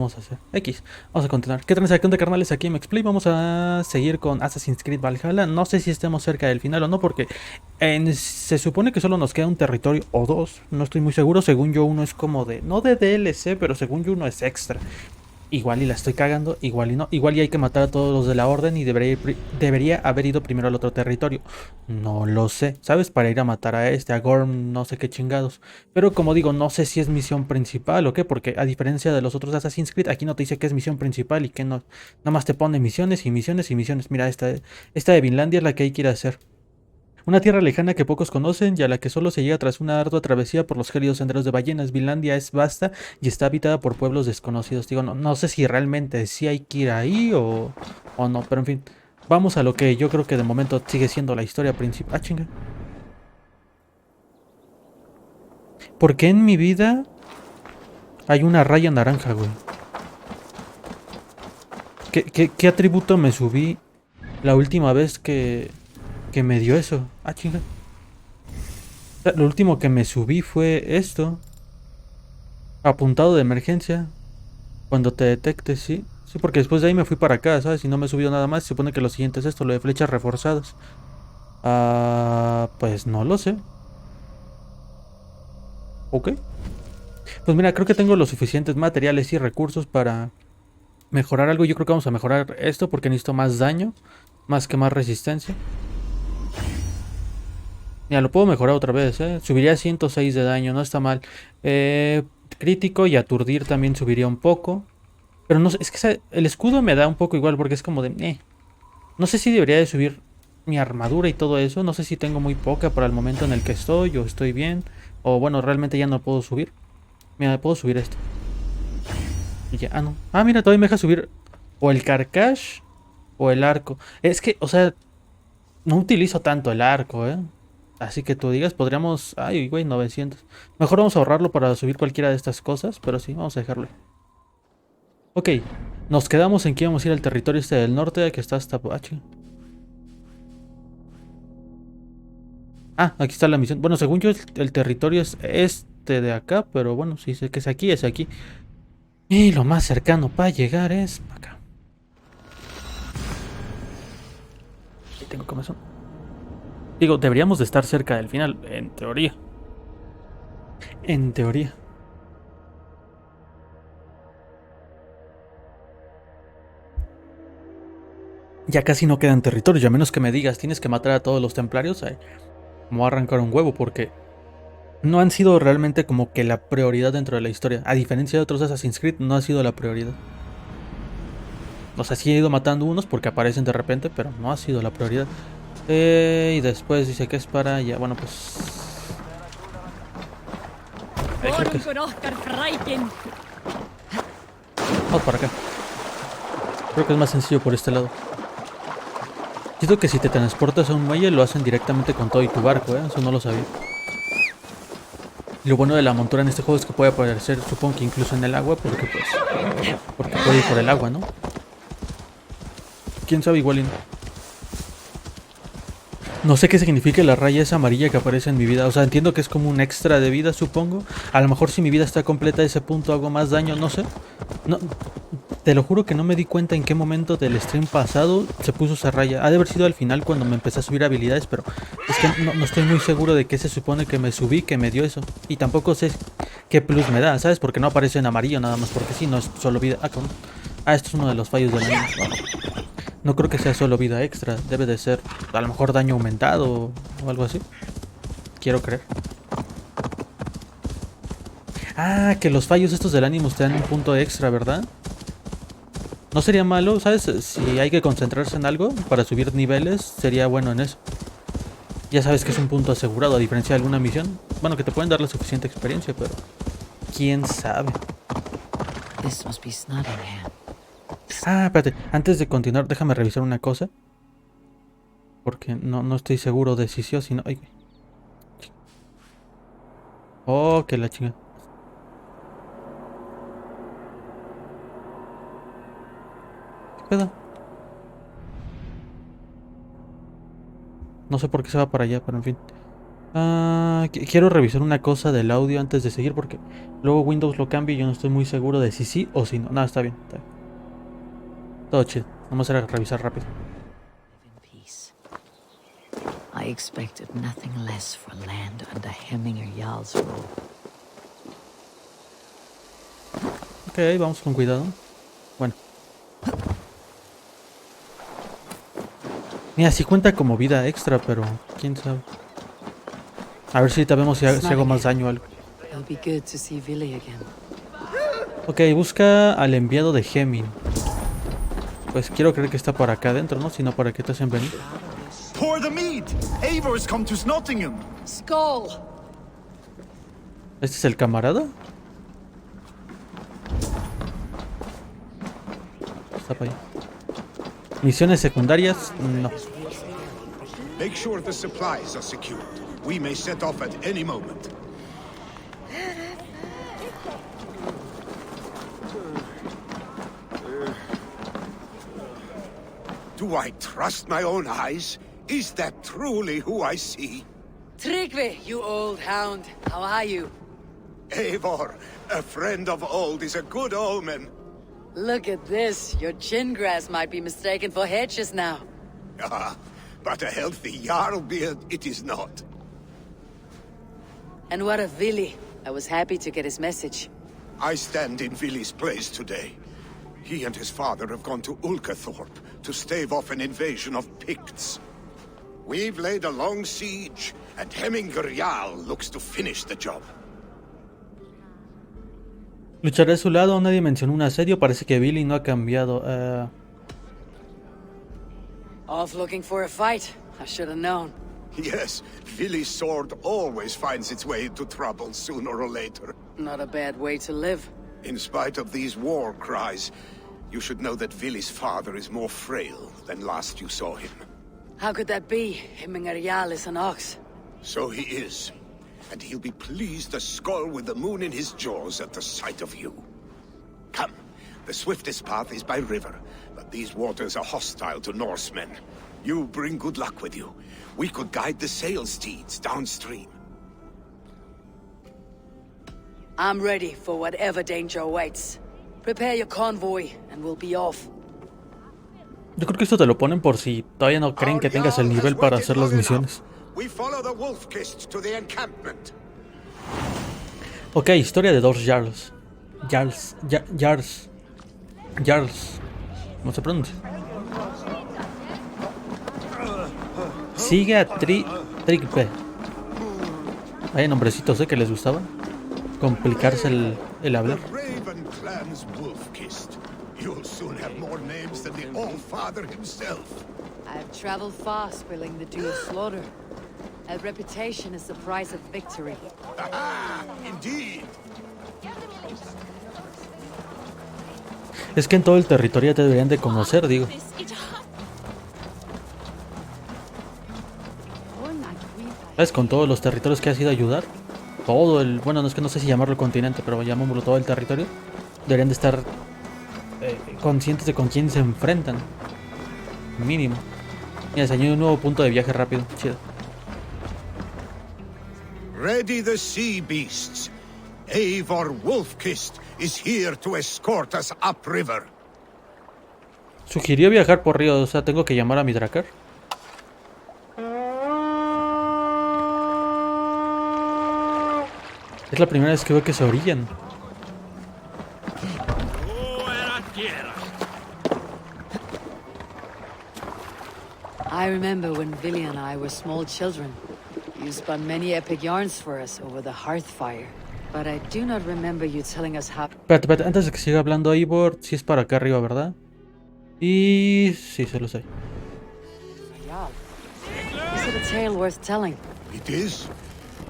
Vamos a hacer X. Vamos a continuar. ¿Qué transacción de carnales aquí en Dimexplay? Vamos a seguir con Assassin's Creed Valhalla. No sé si estemos cerca del final o no, porque se supone que solo nos queda un territorio o dos. No estoy muy seguro. Según yo, uno es como de. No de DLC, pero según yo, uno es extra. Igual y la estoy cagando, igual y no. Igual y hay que matar a todos los de la orden y debería haber ido primero al otro territorio. No lo sé, ¿sabes? Para ir a matar a a Gorm, no sé qué chingados. Pero como digo, no sé si es misión principal o qué, porque a diferencia de los otros Assassin's Creed, aquí no te dice que es misión principal y que no. Nada más te pone misiones y misiones y misiones. Mira, esta de Vinlandia es la que hay que ir a hacer. Una tierra lejana que pocos conocen y a la que solo se llega tras una ardua travesía por los gélidos senderos de ballenas. Vinlandia es vasta y está habitada por pueblos desconocidos. Digo, no sé si realmente sí hay que ir ahí o no, pero en fin. Vamos a lo que yo creo que de momento sigue siendo la historia principal. Ah, chinga. ¿Por qué en mi vida hay una raya naranja, güey? ¿Qué atributo me subí la última vez que me dio eso? Ah, chinga. Lo último que me subí fue esto. Apuntado de emergencia. Cuando te detectes, sí. Sí, porque después de ahí me fui para acá, ¿sabes? Y no me subió nada más. Se supone que lo siguiente es esto, lo de flechas reforzadas. Ah, pues no lo sé. Ok. Pues mira, creo que tengo los suficientes materiales y recursos para mejorar algo. Yo creo que vamos a mejorar esto porque necesito más daño, más que más resistencia. Ya lo puedo mejorar otra vez, ¿eh? Subiría a 106 de daño, no está mal. Eh, Crítico y aturdir también subiría un poco. Pero no sé, es que el escudo me da un poco igual porque es como de. No sé si debería de subir mi armadura y todo eso. No sé si tengo muy poca para el momento en el que estoy o estoy bien. O bueno, realmente ya no puedo subir. Mira, puedo subir esto. Y ya, no. Ah, mira, todavía me deja subir o el carcash o el arco. Es que, o sea, no utilizo tanto el arco, ¿eh? Así que tú digas, podríamos. Ay, güey, 900. Mejor vamos a ahorrarlo para subir cualquiera de estas cosas. Pero sí, vamos a dejarlo. Ok, nos quedamos en que íbamos a ir al territorio este del norte, que está hasta. Ah, aquí está la misión. Bueno, según yo, el territorio es este de acá, pero bueno, si sé que es aquí, es aquí. Y lo más cercano para llegar es acá. Ahí tengo comezón. Digo, deberíamos de estar cerca del final, en teoría. En teoría. Ya casi no quedan territorios, y a menos que me digas, tienes que matar a todos los templarios. Ay, me voy a arrancar un huevo porque no han sido realmente como que la prioridad dentro de la historia. A diferencia de otros Assassin's Creed, no ha sido la prioridad. O sea, sí he ido matando unos porque aparecen de repente, pero no ha sido la prioridad. Y después dice que es para ya. Bueno, pues. Creo que es. Vamos para acá. Creo que es más sencillo por este lado. Siento que si te transportas a un muelle lo hacen directamente con todo y tu barco, ¿eh? Eso no lo sabía. Y lo bueno de la montura en este juego es que puede aparecer, supongo que incluso en el agua, porque pues. Porque puede ir por el agua, ¿no? Quién sabe, igual y no. No sé qué significa la raya esa amarilla que aparece en mi vida. O sea, entiendo que es como un extra de vida, supongo. A lo mejor si mi vida está completa a ese punto hago más daño, no sé. No, te lo juro que no me di cuenta en qué momento del stream pasado se puso esa raya. Ha de haber sido al final cuando me empecé a subir habilidades, pero es que no estoy muy seguro de qué se supone que me subí, que me dio eso. Y tampoco sé qué plus me da, ¿sabes? Porque no aparece en amarillo nada más, porque sí, no es solo vida. Ah, ¿cómo? Ah, esto es uno de los fallos del anime. No creo que sea solo vida extra, debe de ser a lo mejor daño aumentado o algo así. Quiero creer. Ah, que los fallos estos del ánimo te dan un punto extra, ¿verdad? No sería malo, ¿sabes? Si hay que concentrarse en algo para subir niveles, sería bueno en eso. Ya sabes que es un punto asegurado, a diferencia de alguna misión. Bueno, que te pueden dar la suficiente experiencia, pero quién sabe. Ah, espérate, antes de continuar, déjame revisar una cosa. Porque no estoy seguro de si sí o si no. Ay, güey. Oh, que la chinga. ¿Qué pedo? No sé por qué se va para allá, pero en fin. Quiero revisar una cosa del audio antes de seguir porque luego Windows lo cambia y yo no estoy muy seguro de si sí o si no. No, está bien, está bien. Todo chido. Vamos a revisar rápido. I expected nothing less for land under Hemminger Jarl's rule. Ok, vamos con cuidado. Bueno. Mira, sí cuenta como vida extra, pero quién sabe. A ver si ahorita vemos si hago más daño o algo. It'll be good to see Vili again. Ok, busca al enviado de Hemming. Pues quiero creer que está por acá adentro, ¿no? Si no, ¿para qué te hacen venir? Pour the mead! Eivor has come to Nottingham! Skull! ¿Este es el camarada? Está para allá. Misiones secundarias, no. Make sure the supplies are secured. We may set off at any moment. Do I trust my own eyes? Is that truly who I see? Tryggvi, you old hound. How are you? Eivor, a friend of old is a good omen. Look at this. Your chin grass might be mistaken for hedges now. Ah, but a healthy Jarl beard it is not. And what of Vili? I was happy to get his message. I stand in Vili's place today. He and his father have gone to Ulkathorpe to stave off an invasion of Picts. We've laid a long siege, and Hemminger Jarl looks to finish the job. Lucharé a su lado, nadie mencionó un asedio, parece que Billy no ha cambiado. Off looking for a fight. I should have known. Yes, Vili's sword always finds its way into trouble sooner or later. Not a bad way to live. In spite of these war cries, you should know that Vili's father is more frail than last you saw him. How could that be? Hemminger Jarl is an ox. So he is. And he'll be pleased as Skull with the moon in his jaws at the sight of you. Come, the swiftest path is by river, but these waters are hostile to Norsemen. You bring good luck with you. We could guide the sail steeds downstream. I'm ready for whatever danger awaits. Prepare your convoy, and we'll be off. Yo creo que esto te lo ponen por si todavía no creen que tengas el nivel para hacer las misiones. We follow the Wolf-Kist to the encampment. Ok, historia de dos Jarls. Jarls. ¿Cómo se pronuncia? Sigue a Tryggvi. Hay nombrecitos que les gustaban. Complicarse el hablar. The Raven clan's Wolf-Kist. You'll soon have more names than the All-Father himself. I've traveled far, spilling the dew of slaughter. A reputation is the price of victory. Ah, indeed. Es que en todo el territorio te deberían de conocer, digo. ¿Sabes? Con todos los territorios que has ido a ayudar. Todo el... Bueno, no es que no sé si llamarlo continente, pero llamémoslo todo el territorio. Deberían de estar conscientes de con quién se enfrentan. Mínimo. Mira, se añade un nuevo punto de viaje rápido. Chido. Ready the sea beasts. Eivor Wolf-Kist is here to escort us upriver. Sugirió viajar por río, o sea, tengo que llamar a mi Drakkar. Es la primera vez que veo que se orillan. I remember when Vili and I were small children. You spun many epic yarns for us over the hearth fire. But I do not remember you telling us how... Espérate, antes de que siga hablando Eivor, sí es para acá arriba, ¿verdad? Y... sí, se lo sé. Is it a tale worth telling? It is,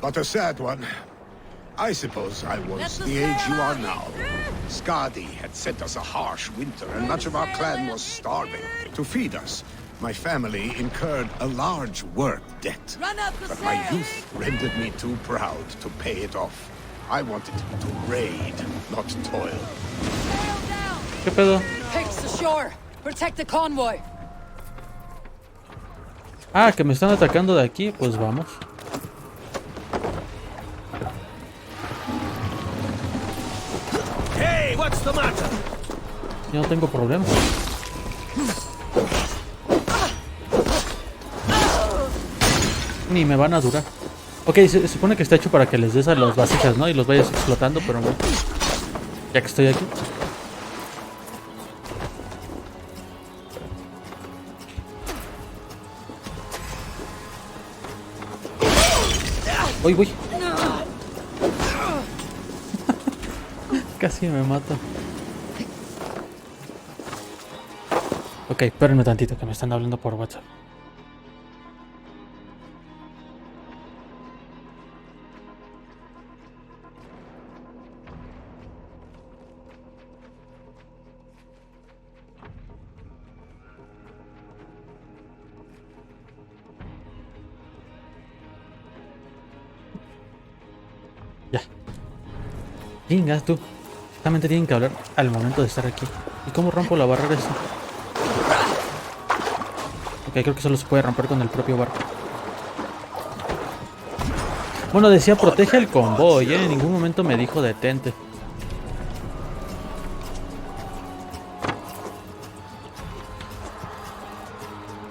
but a sad one. I suppose I was the age you are now. Skadi had sent us a harsh winter, and much of our clan was starving. To feed us, my family incurred a large work debt. But my youth rendered me too proud to pay it off. I wanted to raid, not toil. ¿Qué pedo? Picks ashore! Protect the convoy! Ah, que me están atacando de aquí, pues vamos. Yo no tengo problema. Ni me van a durar. Ok, se supone que está hecho para que les des a las vasijas, ¿no? Y los vayas explotando, pero bueno. Ya que estoy aquí. Uy, uy. Casi me mata. Ok, espérenme tantito que me están hablando por WhatsApp. Ya. Venga, tú. Exactamente tienen que hablar al momento de estar aquí. ¿Y cómo rompo la barrera esa? Ok, creo que solo se puede romper con el propio barco. Bueno, decía protege el convoy, ¿eh? En ningún momento me dijo detente.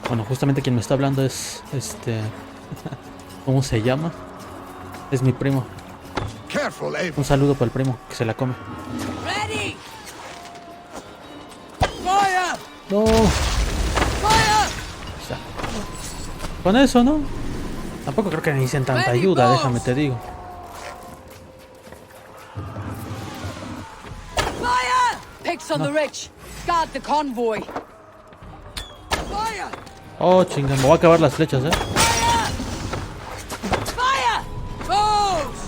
Bueno, justamente quien me está hablando es ¿cómo se llama? Es mi primo. Careful, Evga. Un saludo para el primo, que se la come. Ready! Fire! No. Fire! O sea, con eso, ¿no? Tampoco creo que necesiten tanta ayuda, déjame te digo. Fire! Picks on the rich. Guard the convoy. Fire! Oh, chinga, me voy a acabar las flechas, ¿eh? Fire! Fire! Foes!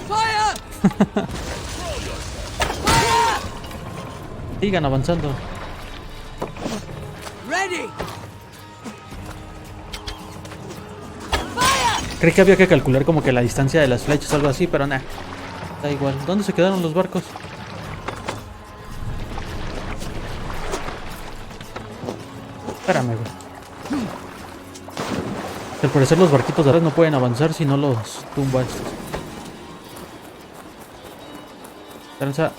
Fire! Fire! Sigan avanzando. Ready! Fire! Creí que había que calcular como que la distancia de las flechas o algo así, pero nada. Da igual. ¿Dónde se quedaron los barcos? Espérame, güey. Al parecer los barquitos de atrás no pueden avanzar si no los tumba estos. Tranza.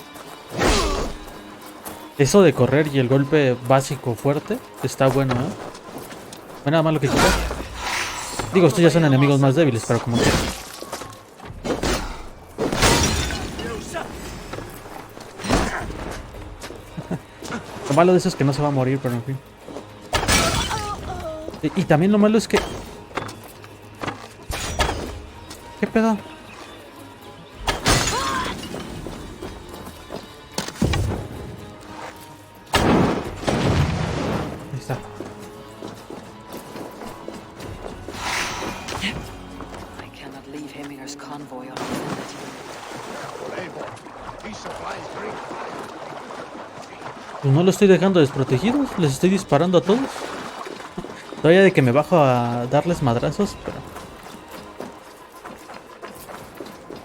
Eso de correr y el golpe básico fuerte está bueno, ¿eh? No hay nada malo que quitar. Digo, estos ya son enemigos más débiles, pero como que... Lo malo de eso es que no se va a morir, pero en fin. Y también lo malo es que... ¿Qué pedo? Ahí está. I cannot leave Hemminger's convoy unattended. Evga. These supplies drink. Pues no lo estoy dejando desprotegidos, les estoy disparando a todos. Todavía de que me bajo a darles madrazos, pero...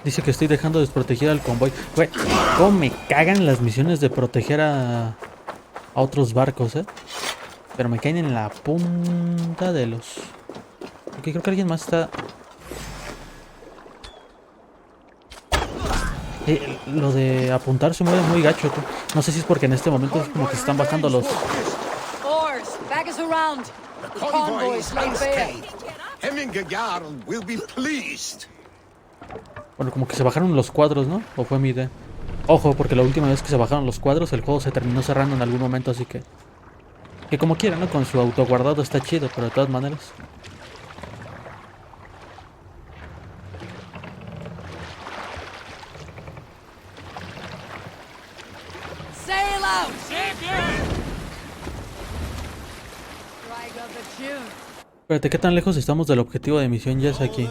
Dice que estoy dejando desprotegido al convoy. Güey, cómo me cagan las misiones de proteger a otros barcos, Pero me caen en la punta de los... Ok, creo que alguien más está... Lo de apuntar se mueve muy gacho, tú. No sé si es porque en este momento es como que se están bajando los... Oars, back us around. The The convoy convoy is is laid bare. unscathed. Hemminger Jarl will be pleased. Bueno, como que se bajaron los cuadros, ¿no? ¿O fue mi idea? Ojo, porque la última vez que se bajaron los cuadros, el juego se terminó cerrando en algún momento, así que... Que como quiera, ¿no? Con su autoguardado está chido, pero de todas maneras... Sail out! Strike up the tune. Espérate, ¿qué tan lejos estamos del objetivo de misión? Ya es aquí.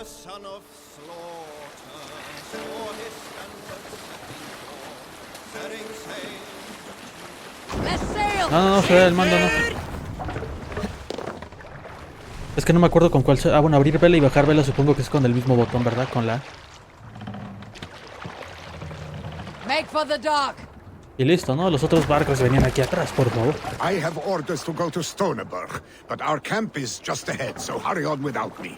Let's sail! No, se ve el mando, no. Es que no me acuerdo con cuál... Ah, bueno, abrir vela y bajar vela supongo que es con el mismo botón, ¿verdad? Con la... Make for the dock. Y listo, ¿no? Los otros barcos venían aquí atrás, por favor. I have orders to go to Stoneberg, but our camp is just ahead, so hurry on without me.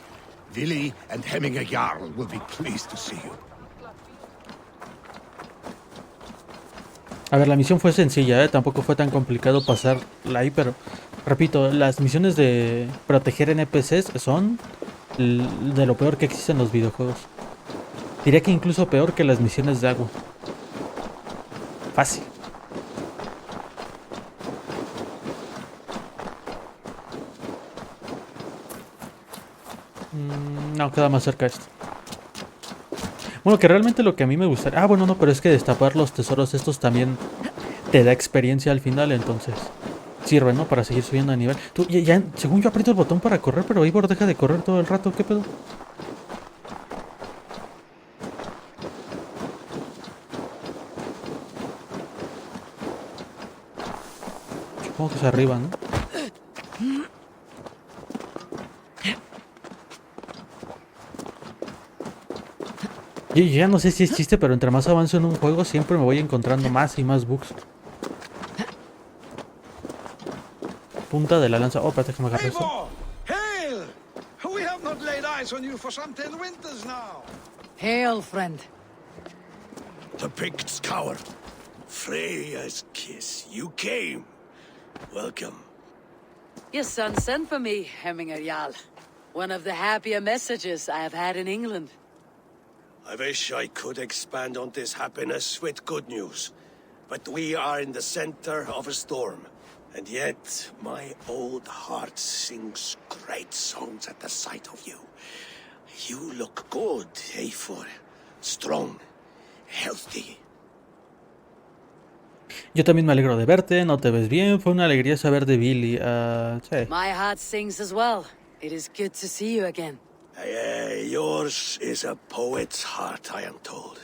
Willi and Hemminger Jarl will be pleased to see you. A ver, la misión fue sencilla, tampoco fue tan complicado pasarla ahí, pero repito, las misiones de proteger NPCs son de lo peor que existe en los videojuegos. Diría que incluso peor que las misiones de agua. Fácil. No, queda más cerca esto. Bueno, que realmente lo que a mí me gustaría... Ah, bueno, no, pero es que destapar los tesoros estos también te da experiencia al final, entonces sirve, ¿no? Para seguir subiendo de nivel. Tú, ya, según yo aprieto el botón para correr, pero Ivor deja de correr todo el rato. ¿Qué pedo? Supongo que es arriba, ¿no? Yo ya no sé si es chiste, pero entre más avanzo en un juego siempre me voy encontrando más y más bugs. Punta de la lanza. Oh, espérate que me agarre eso. Eivor! Hail! We have not laid eyes on you for some 10 winters now. Hail, friend. The Picts cower. Freya's kiss. You came. Welcome. Your son sent for me, Hemminger Jarl. One of the happier messages I have had in England. I wish I could expand on this happiness with good news. But we are in the center of a storm. And yet, my old heart sings great songs at the sight of you. You look good, Eivor. Strong, healthy. Yo también me alegro de verte, no te ves bien, fue una alegría saber de Billy. Sí. My heart sings as well. It is good to see you again. Yours is a poet's heart, I am told.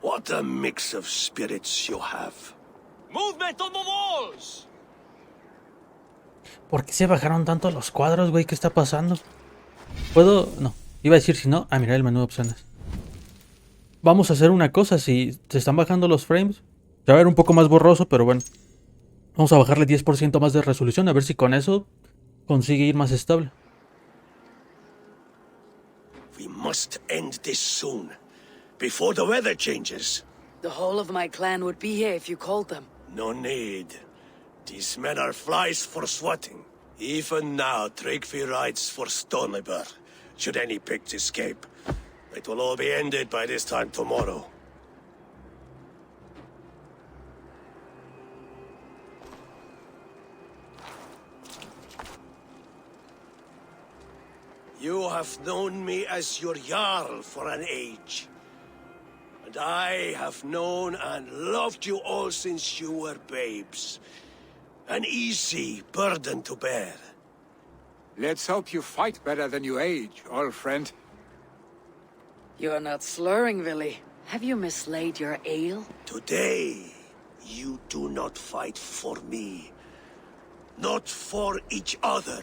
What a mix of spirits you have. Movement on the walls! ¿Por qué se bajaron tanto los cuadros, güey? ¿Qué está pasando? ¿Puedo? No. Iba a decir si no. Ah, mira el menú de opciones. Vamos a hacer una cosa. Si se están bajando los frames, se va a ver un poco más borroso, pero bueno. Vamos a bajarle 10% más de resolución. A ver si con eso consigue ir más estable. We must end this soon. Before the weather changes. The whole of my clan would be here if you called them. No need. These men are flies for swatting. Even now, Tryggvi rides for Stonebur. Should any Picts escape, it will all be ended by this time tomorrow. You have known me as your Jarl for an age. And I have known and loved you all since you were babes. An easy burden to bear. Let's hope you fight better than you age, old friend. You are not slurring, Willy. Have you mislaid your ale? Today, you do not fight for me. Not for each other.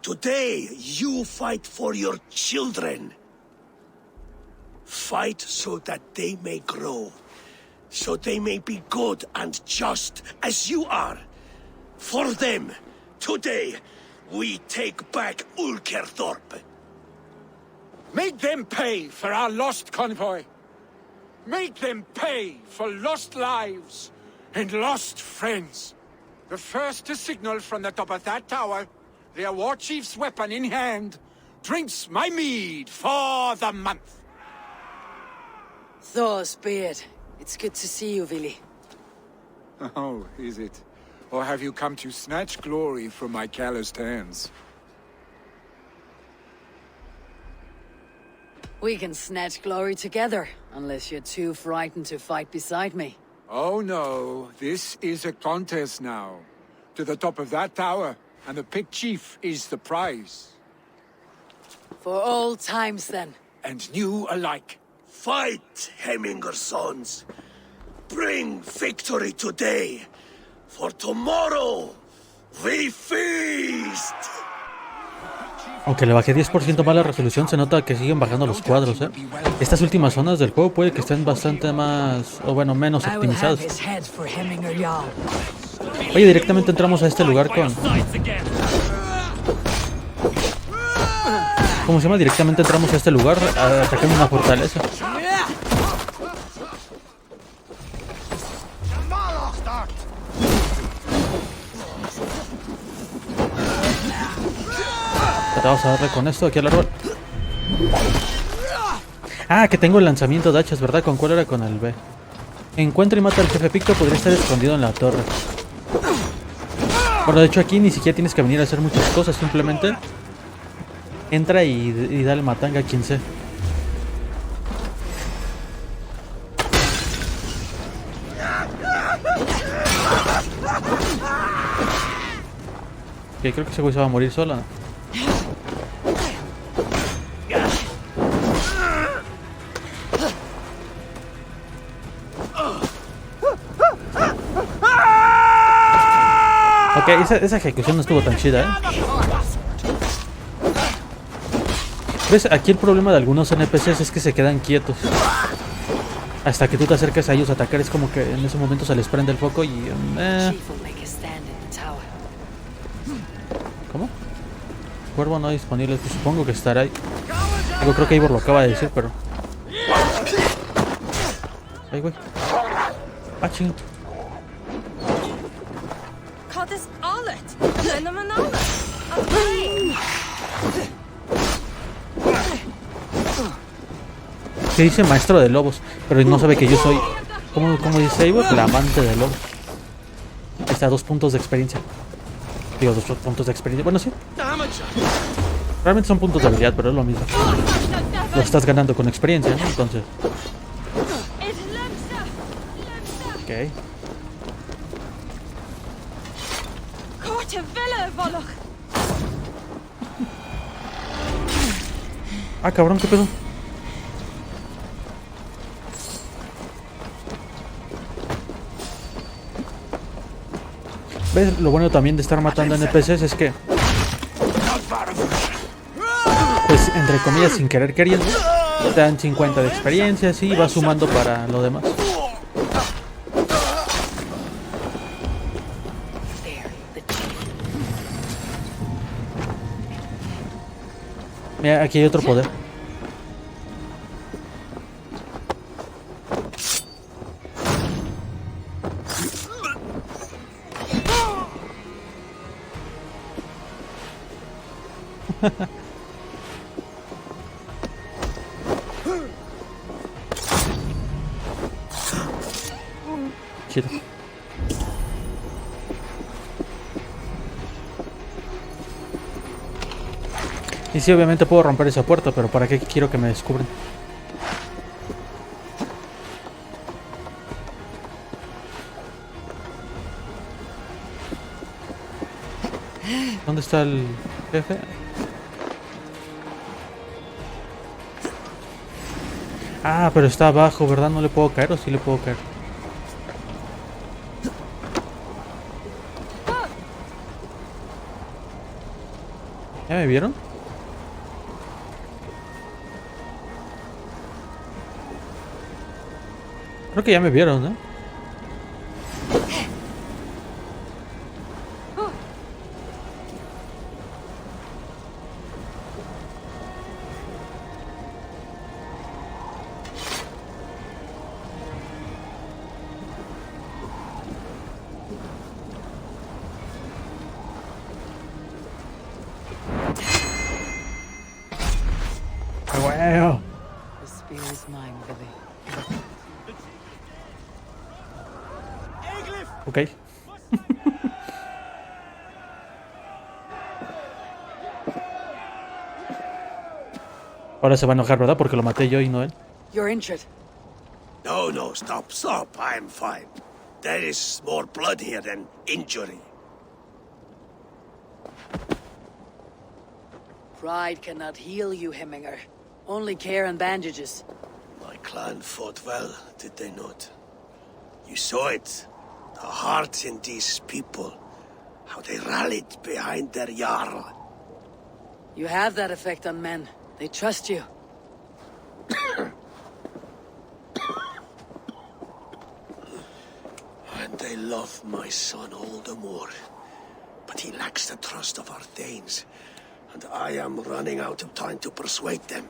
Today, you fight for your children. Fight so that they may grow. So they may be good and just as you are. For them, today, we take back Ulkerthorpe. Make them pay for our lost convoy. Make them pay for lost lives and lost friends. The first to signal from the top of that tower, their war chief's weapon in hand, drinks my mead for the month. Thor's beard. It's good to see you, Willy. Oh, is it? Or have you come to snatch glory from my calloused hands? We can snatch glory together, unless you're too frightened to fight beside me. Oh no, this is a contest now. To the top of that tower, and the Pict Chief is the prize. For old times, then. And new alike. Fight, Hemminger sons. Bring victory today. For tomorrow, we feast. Aunque le bajé 10% más la resolución, se nota que siguen bajando los cuadros, ¿eh? Estas últimas zonas del juego puede que estén bastante más, o bueno, menos optimizadas. Oye, directamente entramos a este lugar con... ¿Cómo se llama? Directamente entramos a este lugar atacando una fortaleza. Te vamos a darle con esto aquí al árbol. Ah, que tengo el lanzamiento de hachas, ¿verdad? ¿Con cuál era? Con el B. Encuentra y mata al jefe Picto, podría estar escondido en la torre. Bueno, de hecho aquí ni siquiera tienes que venir a hacer muchas cosas, simplemente entra y dale matanga a quien sea. Ok, creo que ese güey se va a morir solo, ¿no? Ok, esa ejecución no estuvo tan chida, ¿eh? ¿Ves? Aquí el problema de algunos NPCs es que se quedan quietos. Hasta que tú te acerques a ellos a atacar, es como que en ese momento se les prende el foco y... ¿Cómo? Cuervo no disponible, pues supongo que estará ahí. Yo creo que Ivor lo acaba de decir, pero... Ay, güey. Ah, ching. Que dice maestro de lobos, pero no sabe que yo soy... ¿Cómo dice Ivor? La amante de lobos. Ahí está, 2 puntos de experiencia. Digo, 2 puntos de experiencia. Bueno, sí. Realmente son puntos de habilidad, pero es lo mismo. Lo estás ganando con experiencia, ¿no? Entonces... Ok. Ah, cabrón, ¿qué pedo? ¿Ves? Lo bueno también de estar matando NPCs es que... Pues, entre comillas, sin querer queriendo, te dan 50 de experiencia, así, y vas sumando para lo demás. Mira, aquí hay otro poder. Chido. Y sí, obviamente puedo romper esa puerta, pero ¿para qué quiero que me descubran? ¿Dónde está el jefe? Ah, pero está abajo, ¿verdad? ¿No le puedo caer o sí le puedo caer? ¿Ya me vieron? Creo que ya me vieron, ¿eh? ¡Wow! The spear is mine, Billy. Ok. Ahora se va a enojar, ¿verdad? Porque lo maté yo y no él. You're injured. No, no, stop. I'm fine. There is more blood here than injury. Pride cannot heal you, Hemminger. Only care and bandages. My clan fought well, did they not? You saw it. The heart in these people. How they rallied behind their Jarl. You have that effect on men. They trust you. And they love my son all the more. But he lacks the trust of our Danes. And I am running out of time to persuade them.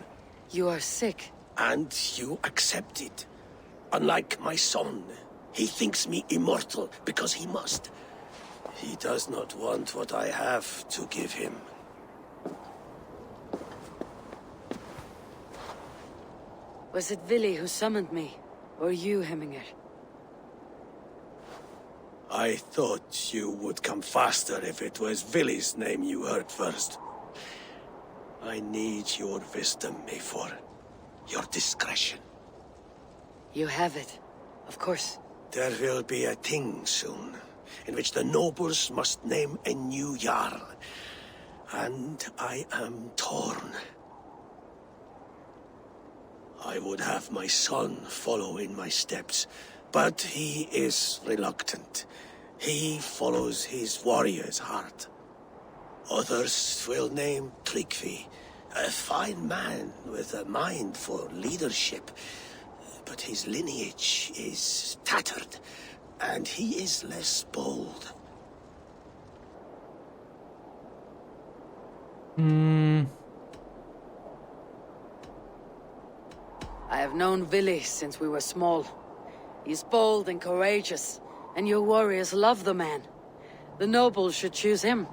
You are sick. And you accept it. Unlike my son, he thinks me immortal because he must. He does not want what I have to give him. Was it Vili who summoned me? Or you, Hemminger? I thought you would come faster if it was Vili's name you heard first. I need your wisdom, Mayfor. Your discretion. You have it. Of course. There will be a thing soon, in which the nobles must name a new Jarl. And I am torn. I would have my son follow in my steps, but he is reluctant. He follows his warrior's heart. Others will name Tryggvi, a fine man with a mind for leadership. But his lineage is tattered, and he is less bold. I have known Vili since we were small. He's bold and courageous, and your warriors love the man. The nobles should choose him.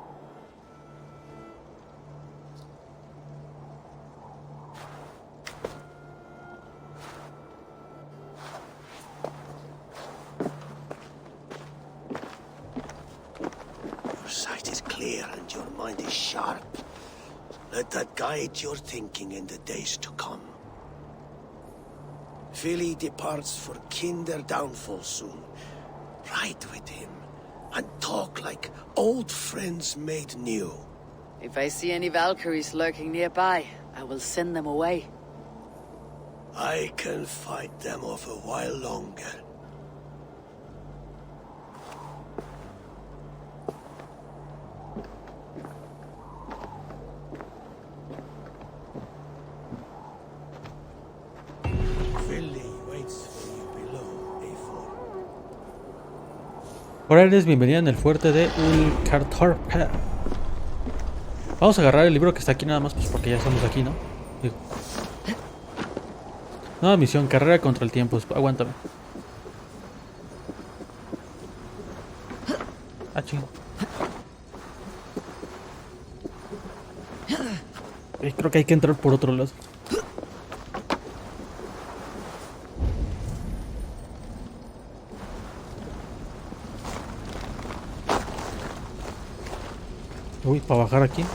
Your sight is clear and your mind is sharp. Let that guide your thinking in the days to come. Vili departs for Kinder downfall soon. Ride with him, and talk like old friends made new. If I see any Valkyries lurking nearby, I will send them away. I can fight them off a while longer. Ahora eres bienvenida en el fuerte de Ulkartorp. Vamos a agarrar el libro que está aquí nada más, pues porque ya estamos aquí, ¿no? Digo. Nueva misión, carrera contra el tiempo. Aguántame. Ah, chingo. Creo que hay que entrar por otro lado. Uy, para bajar aquí.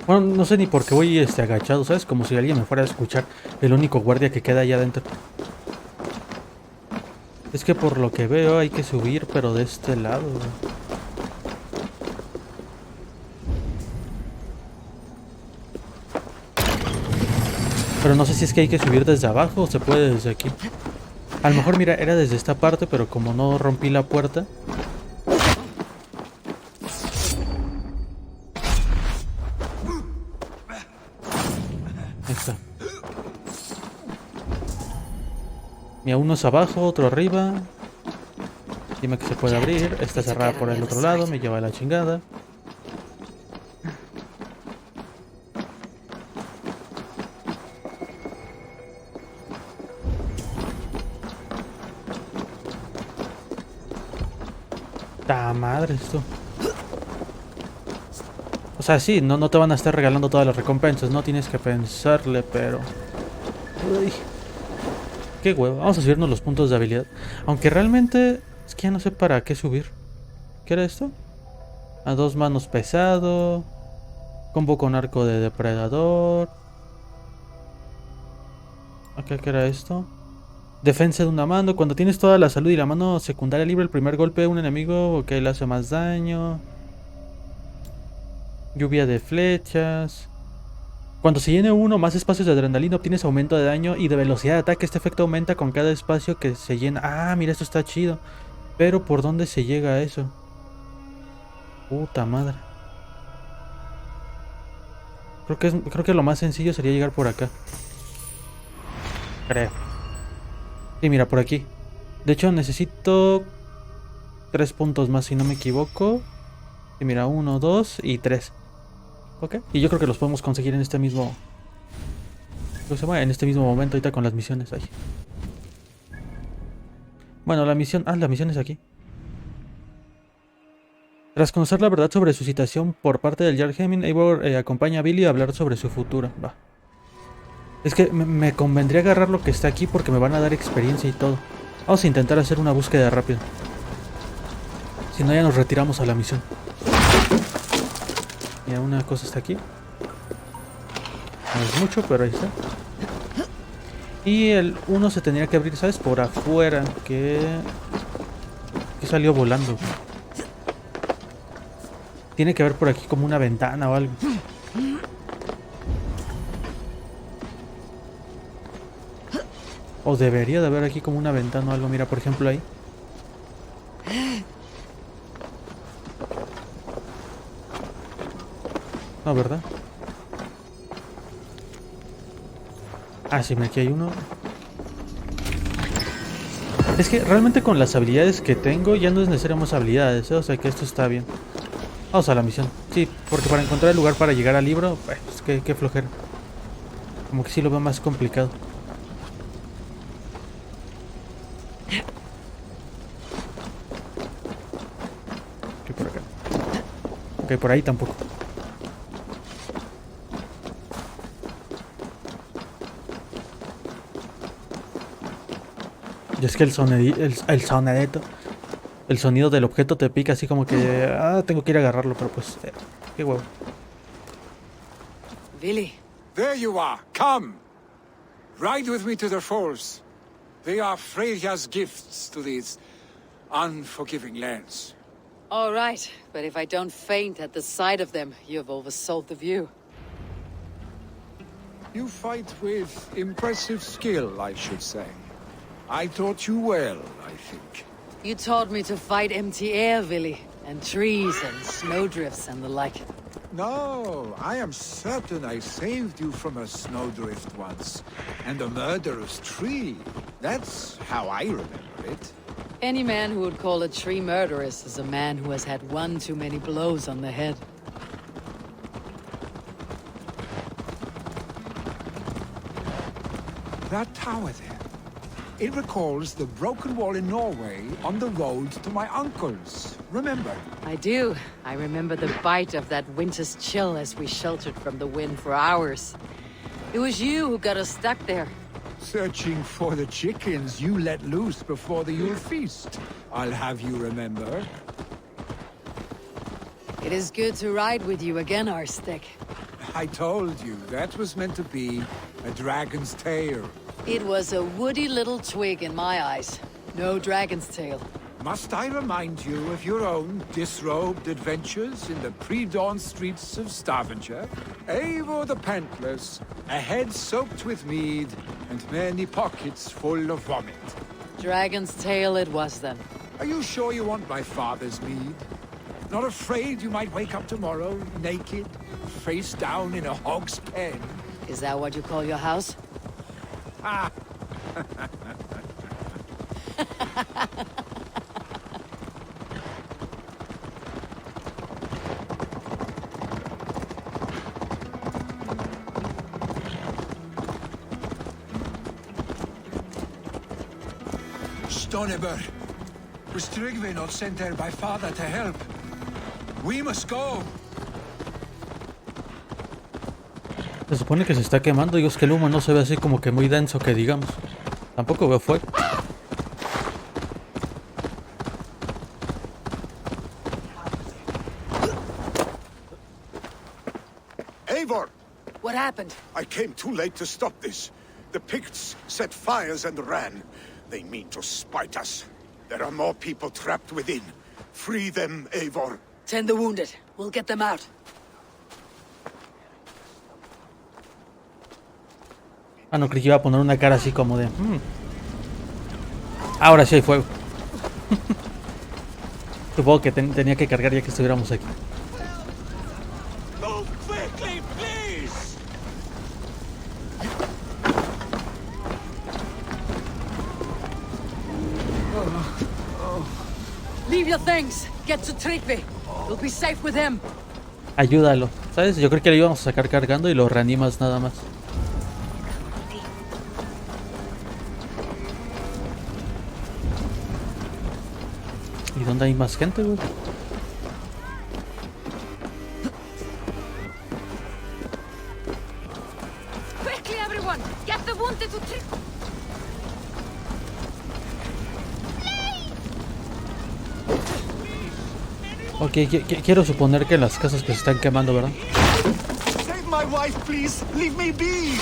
Bueno, no sé ni por qué voy agachado, ¿sabes? Como si alguien me fuera a escuchar. El único guardia que queda allá adentro. Es que por lo que veo hay que subir, pero de este lado. Pero no sé si es que hay que subir desde abajo o se puede desde aquí. A lo mejor, mira, era desde esta parte, pero como no rompí la puerta. Ahí está. Mira, uno es abajo, otro arriba. Dime que se puede abrir. Está cerrada por el otro lado, me lleva a la chingada. ¡Ta madre esto! O sea, sí, no te van a estar regalando todas las recompensas, no tienes que pensarle, pero... Uy, qué huevo. Vamos a subirnos los puntos de habilidad. Aunque realmente es que ya no sé para qué subir. ¿Qué era esto? A 2 manos pesado. Combo con arco de depredador. ¿Acá qué era esto? Defensa de una mano. Cuando tienes toda la salud y la mano secundaria libre, el primer golpe de un enemigo, ok, le hace más daño. Lluvia de flechas. Cuando se llene uno más espacios de adrenalina, obtienes aumento de daño y de velocidad de ataque. Este efecto aumenta con cada espacio que se llena. Ah, mira, esto está chido. Pero ¿por dónde se llega a eso? Puta madre. Creo que lo más sencillo sería llegar por acá. Creo. Sí, mira, por aquí. De hecho, necesito 3 puntos más, si no me equivoco. Y mira, 1, 2 y 3. Ok. Y yo creo que los podemos conseguir en este mismo... ¿Cómo se llama? En este mismo momento, ahorita con las misiones ahí. Bueno, la misión... Ah, la misión es aquí. Tras conocer la verdad sobre su situación por parte del Jarl Hemin, Eivor acompaña a Billy a hablar sobre su futuro. Va. Es que me convendría agarrar lo que está aquí porque me van a dar experiencia y todo. Vamos a intentar hacer una búsqueda rápida. Si no, ya nos retiramos a la misión. Mira, una cosa está aquí. No es mucho, pero ahí está. Y el uno se tendría que abrir, ¿sabes? Por afuera. Que salió volando. Tiene que haber por aquí como una ventana o algo. O debería de haber aquí como una ventana o algo. Mira, por ejemplo ahí. No, ¿verdad? Ah, sí, aquí hay uno. Es que realmente con las habilidades que tengo ya no es necesario más habilidades, ¿eh? O sea que esto está bien. Vamos a la misión. Sí, porque para encontrar el lugar para llegar al libro, pues qué flojera. Como que sí lo veo más complicado. Ok, por acá. Ok, por ahí tampoco. Y es que el sonidito, el sonido del objeto te pica así como que... Ah, tengo que ir a agarrarlo, pero pues... qué huevo. Billy. There you are. Come. Ride with me to the falls. They are Freya's gifts to these unforgiving lands. All right, but if I don't faint at the sight of them, you've oversold the view. You fight with impressive skill, I should say. I taught you well, I think. You taught me to fight empty air, Billy, and trees and snowdrifts and the like. No, I am certain I saved you from a snowdrift once, and a murderous tree. That's how I remember it. Any man who would call a tree murderous is a man who has had one too many blows on the head. That tower there. It recalls the broken wall in Norway on the road to my uncle's. Remember? I do. I remember the bite of that winter's chill as we sheltered from the wind for hours. It was you who got us stuck there. Searching for the chickens you let loose before the Yule feast. I'll have you remember. It is good to ride with you again, Arstic. I told you, that was meant to be a dragon's tail. It was a woody little twig in my eyes. No dragon's tail. Must I remind you of your own disrobed adventures in the pre-dawn streets of Stavanger? Eivor the Pantless, a head soaked with mead, and many pockets full of vomit. Dragon's tail it was then. Are you sure you want my father's mead? Not afraid you might wake up tomorrow, naked, face down in a hog's pen? Is that what you call your house? Ah! Stoneber, was Trygve not sent there by father to help? We must go. Se supone que se está quemando. Digo, es que el humo no se ve así como que muy denso, que digamos. Tampoco veo fuego. Eivor! What happened? I came too late to stop this. The Picts set fires and ran. They mean to spite us. There are more people trapped within. Free them, Eivor. Tend the wounded. We'll get them out. Ah, no, creí que iba a poner una cara así como de... Ahora sí hay fuego. Supongo que tenía que cargar ya que estuviéramos aquí. Move quickly, please! Leave your things. Get to Trygve. You'll be safe with him. Ayúdalo, ¿sabes? Yo creo que lo íbamos a sacar cargando y lo reanimas nada más. ¿Dónde hay más gente, güey? Quickly, everyone! Get the wounded to Ok, quiero suponer que las casas que se están quemando, ¿verdad? Save my wife, please! Leave me be!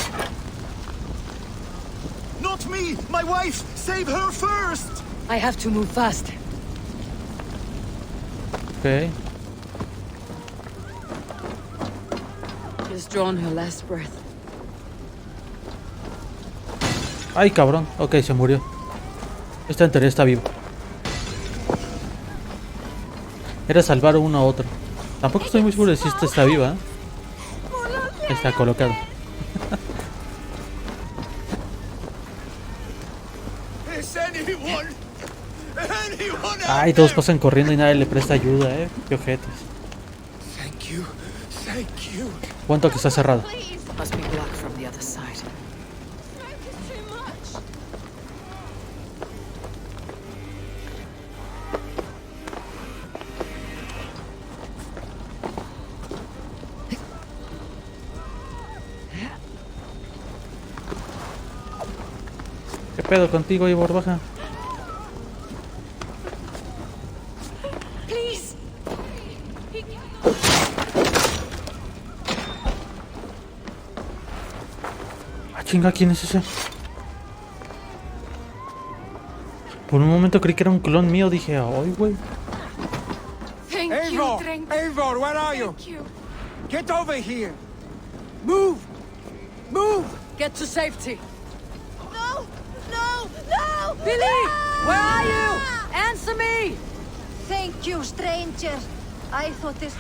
Not me! My wife! Save her first! I have to move fast. Ok. She's drawn her last breath. Ay, cabrón. Ok, se murió. Esta en teoría está vivo. Era salvar uno a otro. Tampoco estoy muy seguro de si esta está viva, ¿eh? Está colocado. Is anyone Ay, todos pasan corriendo y nadie le presta ayuda, Qué ojetes. Thank you. Thank you. ¿Cuánto que está cerrado? Must be blocked from the other side. ¿Qué pedo contigo, Ivor? Baja. Please! Ah, chinga, ¿quién es ese? Por un momento creí que era un clon mío. Dije, ay, güey. Thank you, Eivor! Drink. Eivor, where are you? Thank you. Get over here! Move! Move! Get to safety. No! No! No! Billy! Where are you? Answer me! Thank you, stranger. I thought this...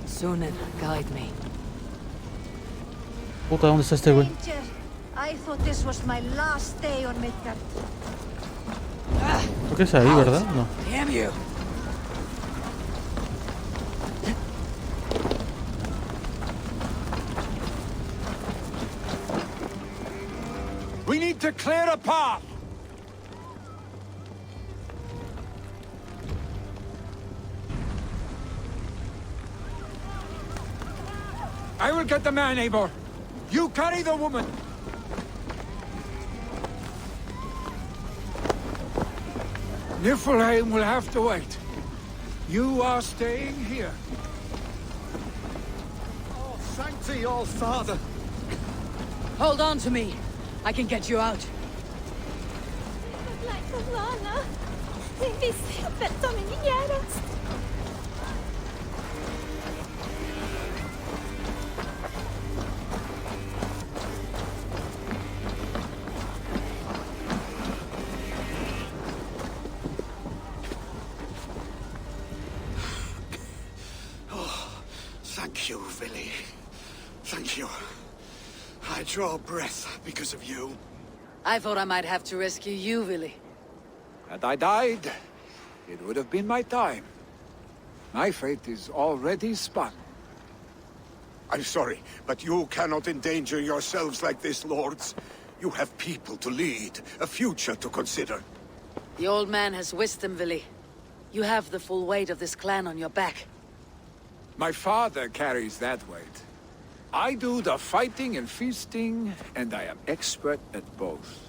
Sunan, guide me. Puta, ¿dónde está este güey? Stranger, I thought this was my last day on Midgard. Creo que es ahí, ¿verdad? No. Damn you! We need to clear a path! I will get the man, Eivor. You carry the woman. Niflheim will have to wait. You are staying here. Oh, sanctity, all father. Hold on to me. I can get you out. Thank you, Villy. Thank you. I draw breath because of you. I thought I might have to rescue you, Billy. Had I died, it would have been my time. My fate is already spun. I'm sorry, but you cannot endanger yourselves like this, lords. You have people to lead, a future to consider. The old man has wisdom, Billy. You have the full weight of this clan on your back. My father carries that weight. I do the fighting and feasting, and I am expert at both.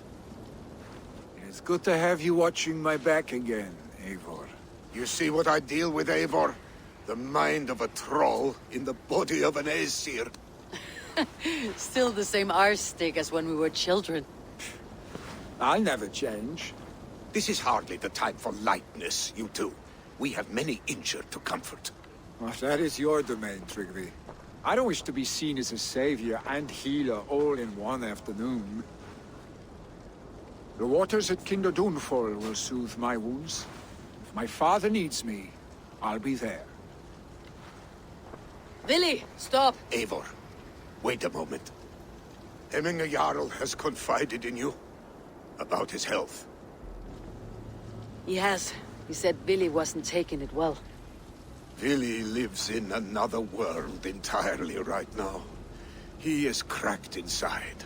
It's good to have you watching my back again, Eivor. You see what I deal with, Eivor? The mind of a troll in the body of an Aesir. Still the same arse stick as when we were children. I'll never change. This is hardly the time for lightness, you two. We have many injured to comfort. Well, that is your domain, Trigby. I don't wish to be seen as a savior and healer all in one afternoon. The waters at Kinderdunfall will soothe my wounds. If my father needs me, I'll be there. Billy, stop! Eivor, wait a moment. Hemminger Jarl has confided in you about his health. He has. He said Billy wasn't taking it well. Billy lives in another world entirely right now. He is cracked inside,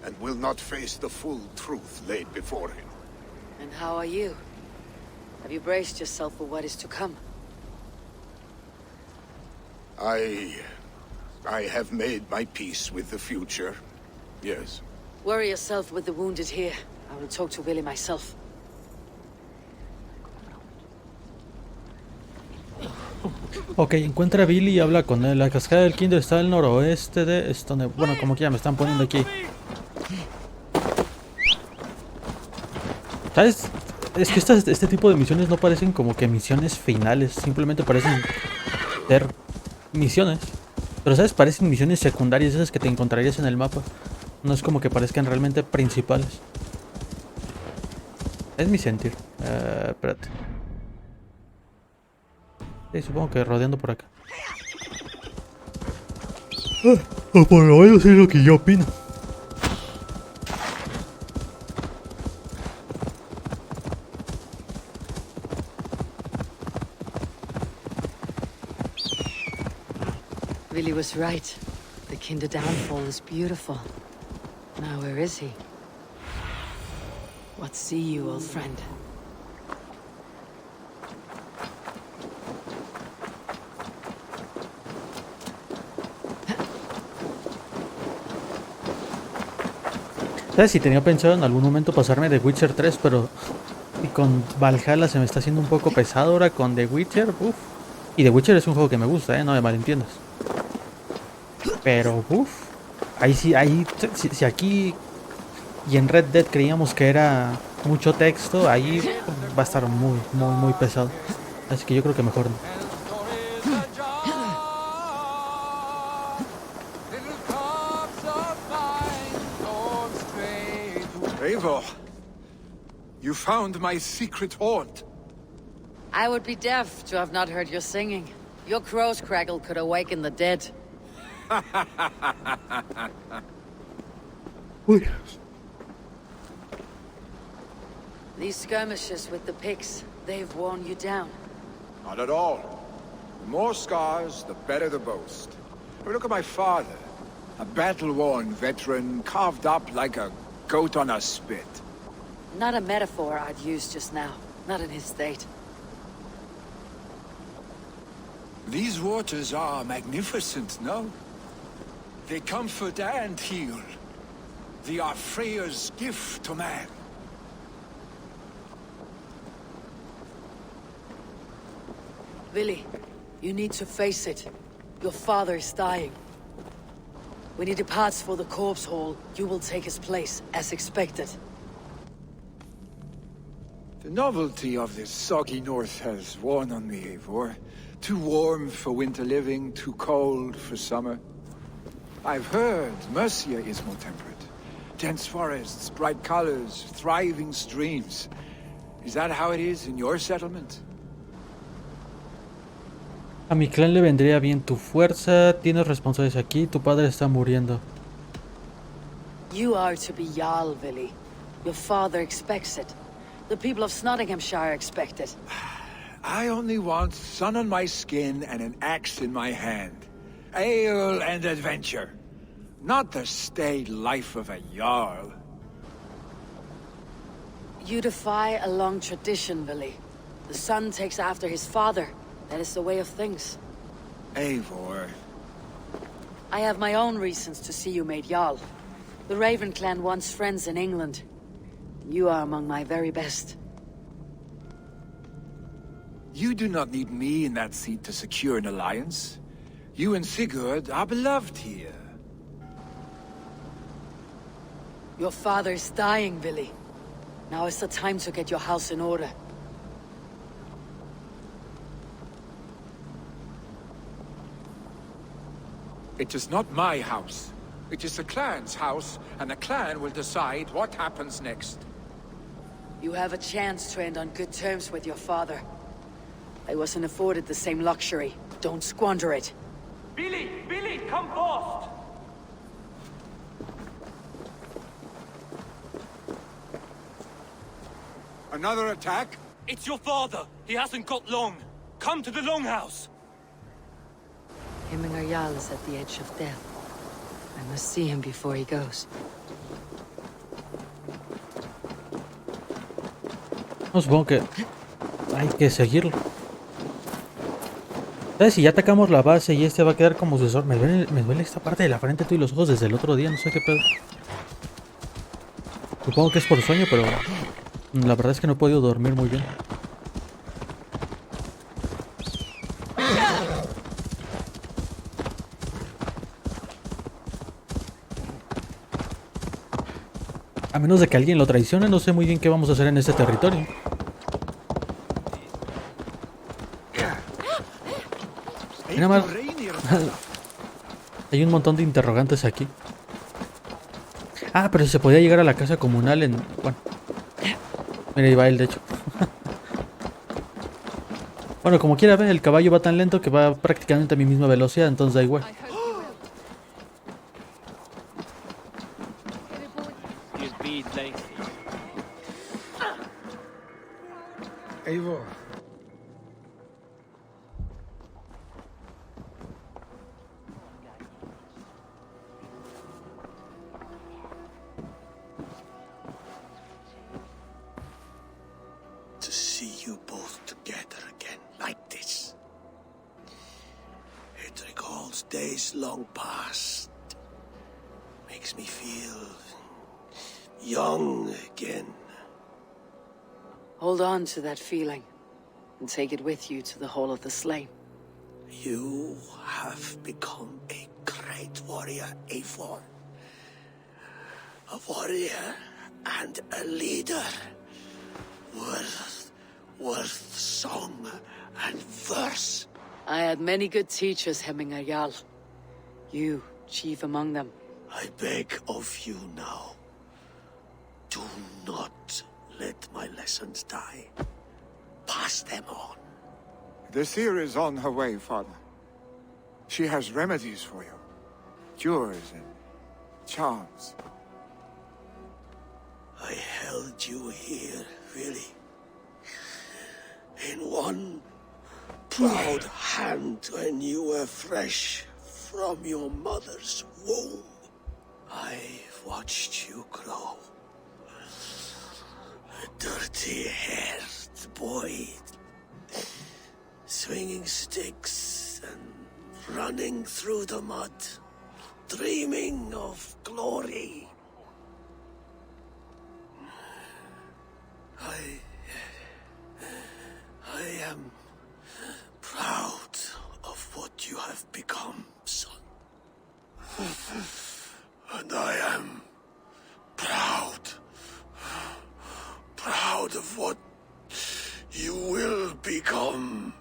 and will not face the full truth laid before him. And how are you? Have you braced yourself for what is to come? I have made my peace with the future. Yes. Worry yourself with the wounded here. I will talk to Willie myself. Ok, encuentra a Billy y habla con él. La cascada del Kinder está al noroeste de Stone. Bueno, como que ya me están poniendo aquí. ¿Sabes? Es que este tipo de misiones no parecen como que misiones finales. Simplemente parecen ser misiones. Pero, ¿sabes? Parecen misiones secundarias, esas que te encontrarías en el mapa. No es como que parezcan realmente principales. Es mi sentir. Espérate. Sí, supongo que rodeando por acá. O por lo menos es lo que yo opino. Willie was right. The Kinder downfall is beautiful. Now where is he? What see you, old friend? ¿Sabes? Si tenía pensado en algún momento pasarme de Witcher 3, pero... Y con Valhalla se me está haciendo un poco pesado ahora con The Witcher. Uf. Y The Witcher es un juego que me gusta, no me malentiendas. Pero, ahí sí, si aquí y en Red Dead creíamos que era mucho texto, ahí va a estar muy pesado. Así que yo creo que mejor no. Eivor, you found my secret haunt. I would be deaf to have not heard your singing. Your crow's crackle could awaken the dead. Uy. These skirmishes with the pigs, they've worn you down. Not at all. The more scars, the better the boast. But look at my father. A battle-worn veteran, carved up like a goat on a spit. Not a metaphor I'd use just now. Not in his state. These waters are magnificent, no? They comfort and heal. They are Freya's gift to man. Willie, you need to face it. Your father is dying. When he departs for the corpse hall, you will take his place, as expected. The novelty of this soggy north has worn on me, Eivor. Too warm for winter living, too cold for summer. I've heard Mercia is more temperate. Dense forests, bright colors, thriving streams. Is that how it is in your settlement? A mi clan le vendría bien tu fuerza. Tienes responsables aquí. Tu padre está muriendo. You are to be Jarl, Willie. Your father expects it. The people of Nottinghamshire expect it. I only want sun on my skin and an axe in my hand. Ale and adventure. Not the staid life of a Jarl. You defy a long tradition, Willie. The son takes after his father. That is the way of things. Eivor. I have my own reasons to see you made Jarl. The Raven clan wants friends in England. You are among my very best. You do not need me in that seat to secure an alliance. You and Sigurd are beloved here. Your father is dying, Willie. Now is the time to get your house in order. It is not my house. It is the clan's house, and the clan will decide what happens next. You have a chance to end on good terms with your father. I wasn't afforded the same luxury. Don't squander it. Billy! Billy, come fast! Another attack? It's your father! He hasn't got long! Come to the Longhouse! Hemminger Jarl is at the edge of death. I must see him before he goes. No, supongo que Hay que seguirlo. ¿Sabes? Si ya atacamos la base y este va a quedar como sucesor. Me duele esta parte de la frente, tú, y los ojos desde el otro día. No sé qué pedo. Supongo que es por sueño, pero la verdad es que no he podido dormir muy bien. A menos de que alguien lo traicione, no sé muy bien qué vamos a hacer en este territorio. Mira, Mar. Hay un montón de interrogantes aquí. Ah, pero si se podía llegar a la casa comunal en... Bueno. Mira, ahí va él, de hecho. Bueno, como quiera ver, el caballo va tan lento que va prácticamente a mi misma velocidad, entonces da igual. Eivor. To see you both together again like this. It recalls days long past. Makes me feel young again. Hold on to that feeling, and take it with you to the Hall of the Slain. You have become a great warrior, Eivor. A warrior and a leader. Worth song and verse. I had many good teachers, Hemingayal. You, chief among them. I beg of you now, do not let my lessons die. Pass them on. The seer is on her way, Father. She has remedies for you. Cures and charms. I held you here, really. In one proud hand when you were fresh from your mother's womb. I've watched you grow. A dirty-haired boy, swinging sticks and running through the mud, dreaming of glory. I am proud of what you have become, son. And I am proud of what you will become.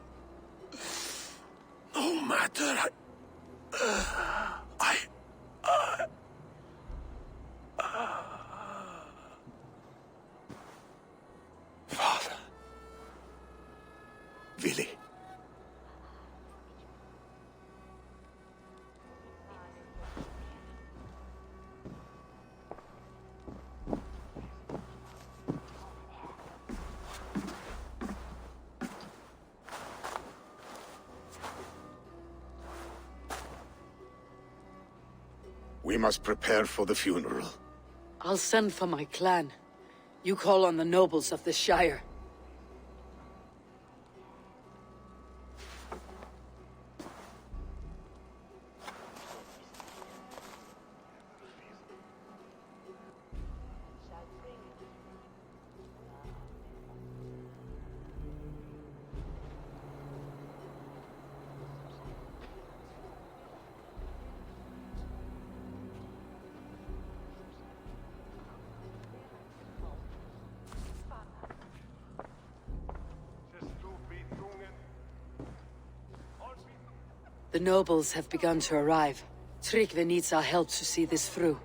No matter Father. Willy. We must prepare for the funeral. I'll send for my clan. You call on the nobles of the Shire. The nobles have begun to arrive. Trygve needs our help to see this through.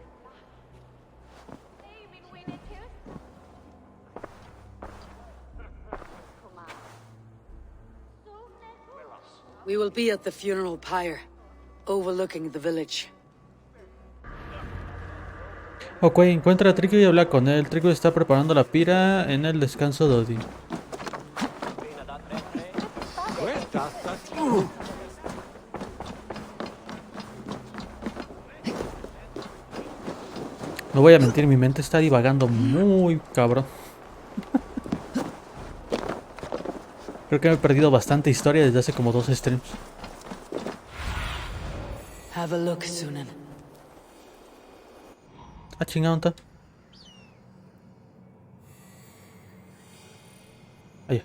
We will be at the funeral pyre, overlooking the village. Ok, encuentra a Trigger y habla con él. Trigger está preparando la pira en el descanso de Odin. No voy a mentir, mi mente está divagando muy cabrón. Creo que me he perdido bastante historia desde hace como 2 streams. Have a look, Sunan. Ah, chingada, ¿dónde está? Ahí.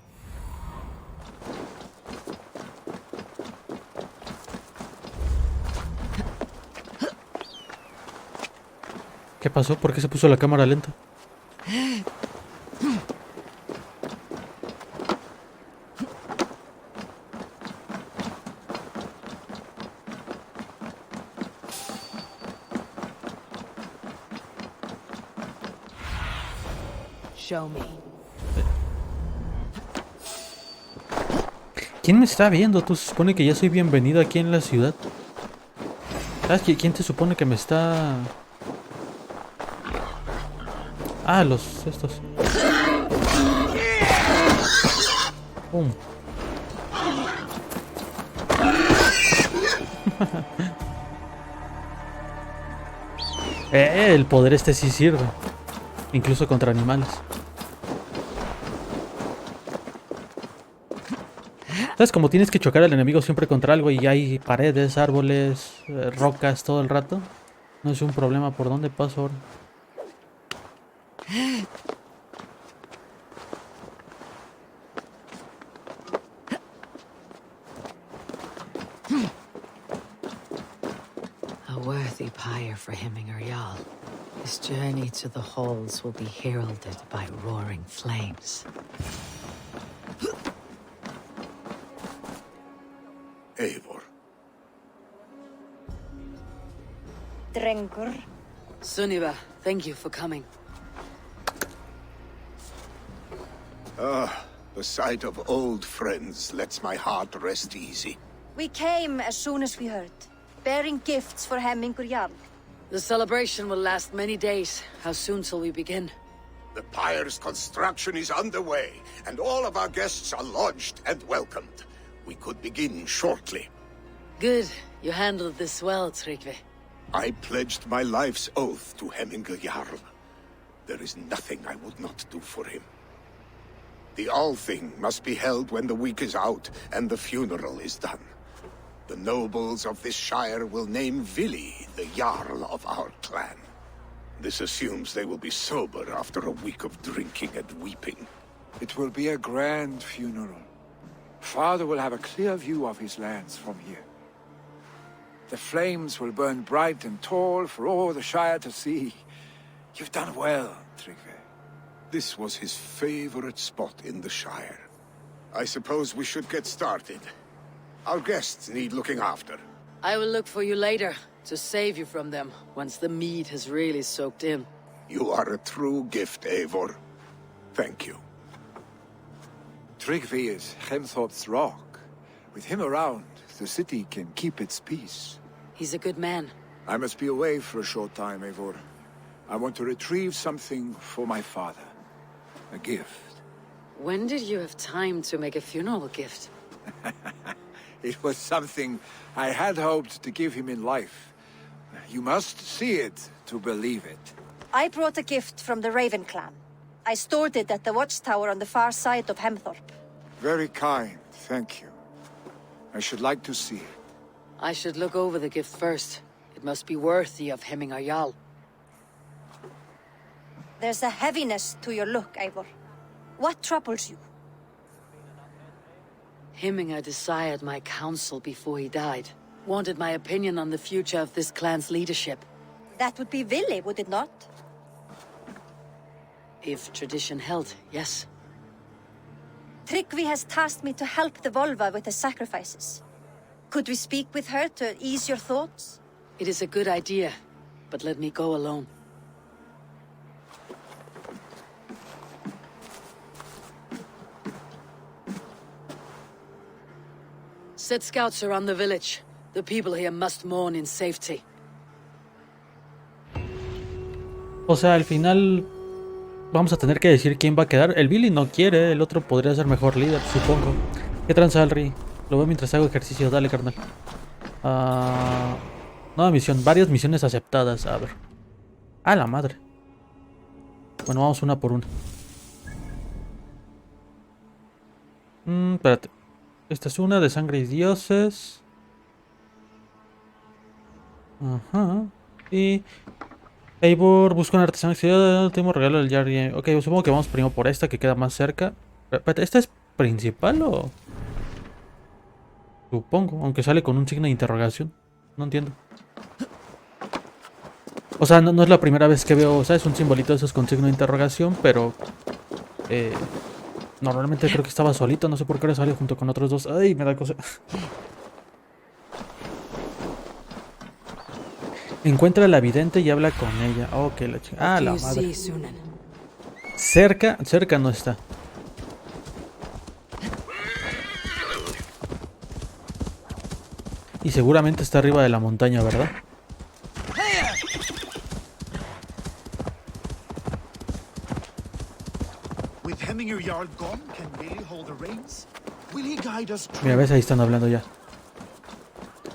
¿Qué pasó? ¿Por qué se puso la cámara lenta? Show me. ¿Quién me está viendo? ¿Tú se supone que ya soy bienvenido aquí en la ciudad? ¿Sabes quién se supone que me está...? Ah, estos. Pum. El poder este sí sirve. Incluso contra animales. ¿Sabes? Como tienes que chocar al enemigo siempre contra algo y hay paredes, árboles, rocas todo el rato. No es un problema por dónde paso ahora. A worthy pyre for Hemminger Jarl. His journey to the halls will be heralded by roaring flames. Eivor. Drengur. Sunniva, thank you for coming. The sight of old friends lets my heart rest easy. We came as soon as we heard, bearing gifts for Hemmingur Jarl. The celebration will last many days. How soon shall we begin? The pyre's construction is underway, and all of our guests are lodged and welcomed. We could begin shortly. Good. You handled this well, Tryggvi. I pledged my life's oath to Hemmingur Jarl. There is nothing I would not do for him. The Althing must be held when the week is out and the funeral is done. The nobles of this shire will name Vili the Jarl of our clan. This assumes they will be sober after a week of drinking and weeping. It will be a grand funeral. Father will have a clear view of his lands from here. The flames will burn bright and tall for all the Shire to see. You've done well, Tryggvi. This was his favorite spot in the Shire. I suppose we should get started. Our guests need looking after. I will look for you later, to save you from them, once the mead has really soaked in. You are a true gift, Eivor. Thank you. Tryggvi is Hemthorpe's rock. With him around, the city can keep its peace. He's a good man. I must be away for a short time, Eivor. I want to retrieve something for my father. A gift. When did you have time to make a funeral gift? It was something I had hoped to give him in life. You must see it to believe it. I brought a gift from the Raven clan. I stored it at the watchtower on the far side of Hemthorpe. Very kind, thank you. I should like to see it. I should look over the gift first. It must be worthy of Hemmingar Jarl. There's a heaviness to your look, Eivor. What troubles you? Hemmingar desired my counsel before he died. Wanted my opinion on the future of this clan's leadership. That would be Vili, would it not? If tradition held, yes. Tryggvi has tasked me to help the Volva with the sacrifices. Could we speak with her to ease your thoughts? It is a good idea, but let me go alone. Set scouts around the village. The people here must mourn in safety. O sea, al final vamos a tener que decir quién va a quedar. El Billy no quiere, el otro podría ser mejor líder, supongo. ¿Qué tranza, Alri? Lo veo mientras hago ejercicio. Dale, carnal. Nueva misión. Varias misiones aceptadas. A ver. ¡A la madre! Bueno, vamos una por una. Espérate. Esta es una de sangre y dioses. Ajá. Y Eivor busca un artesano exiliado. El último regalo del Jarry. Ok, supongo que vamos primero por esta que queda más cerca. Espérate, ¿esta es principal o...? Supongo, aunque sale con un signo de interrogación. No entiendo. O sea, no es la primera vez que veo, ¿sabes? Un simbolito de esos con signo de interrogación, pero... normalmente creo que estaba solito, no sé por qué ahora salió junto con otros dos. Ay, me da cosa. Encuentra a la vidente y habla con ella. Ok, la chica. Ah, la madre. Cerca no está. Y seguramente está arriba de la montaña, ¿verdad? With Hemminger Jarl gone, can Vale hold the reins? Will he guide us through? Mira, ves, ahí están hablando ya.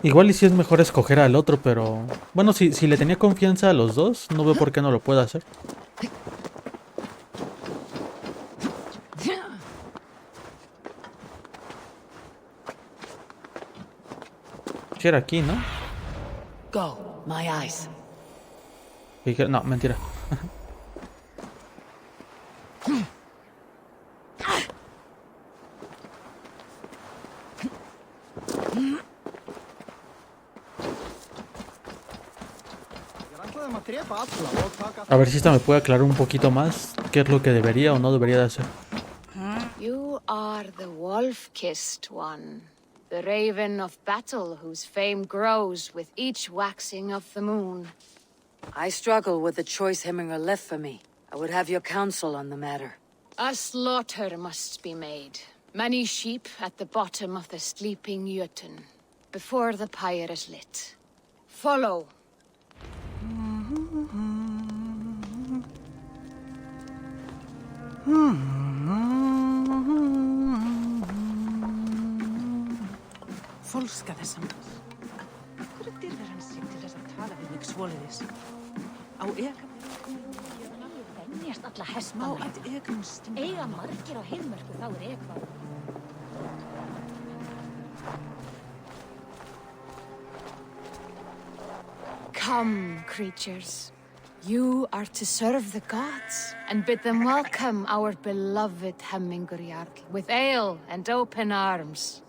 Igual y si es mejor escoger al otro, pero... Bueno, si le tenía confianza a los dos, no veo por qué no lo pueda hacer. Si era aquí, ¿no? Go, my eyes. No, mentira. A ver si esta me puede aclarar un poquito más qué es lo que debería o no debería de hacer. You are the wolf-kissed one, the raven of battle whose fame grows with each waxing of the moon. I struggle with the choice Hemminger left for me. I would have your counsel on the matter. A slaughter must be made. Many sheep at the bottom of the sleeping Jotun, before the pyre is lit. Follow. Folska þessa manns. Hverju dyrðir hann sig til þess að tala við mig svoleiðis? Á Venjast alla hestana. Eiga margir á heimörku þá ekvað. Come, creatures. You are to serve the gods and bid them welcome our beloved Hemminger Jarl with ale and open arms.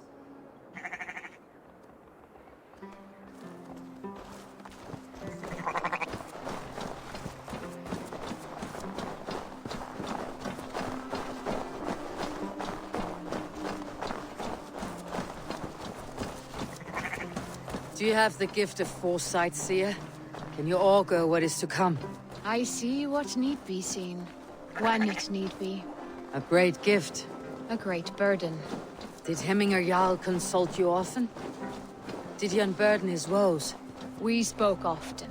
Do you have the gift of foresight, seer? Can you augur what is to come? I see what need be seen, when it need be. A great gift. A great burden. Did Hemminger Jarl consult you often? Did he unburden his woes? We spoke often.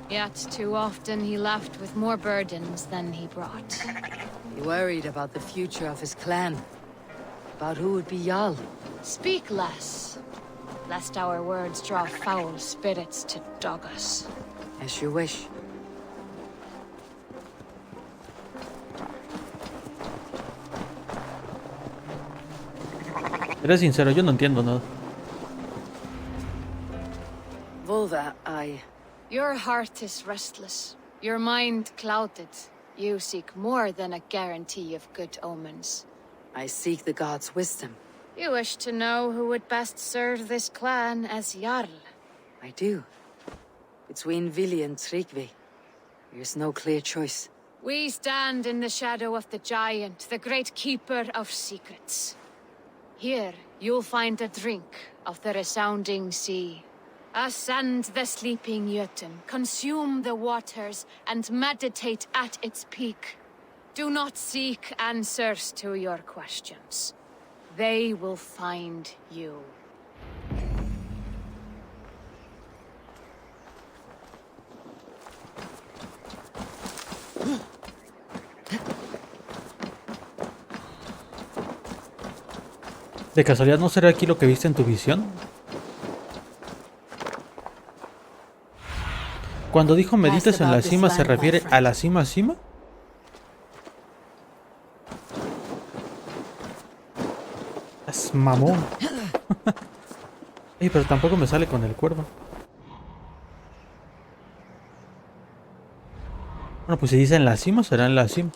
Yet too often he left with more burdens than he brought. He worried about the future of his clan. About who would be Jarl. Speak less, lest our words draw foul spirits to dog us. As you wish. Eres sincero, yo no entiendo nada. Volva, Your heart is restless, your mind clouded. You seek more than a guarantee of good omens. I seek the gods' wisdom. You wish to know who would best serve this clan as Jarl. I do. Between Vili and Tryggvi, there's no clear choice. We stand in the shadow of the giant, the great keeper of secrets. Here, you'll find a drink of the resounding sea. Ascend the sleeping Jotun, consume the waters, and meditate at its peak. Do not seek answers to your questions. They will find you. ¿De casualidad no será aquí lo que viste en tu visión? Cuando dijo medites en la cima, ¿se refiere a la cima? seas mamón. Ey, pero tampoco me sale con el cuervo. Bueno, pues si dice en la cima, será en la cima.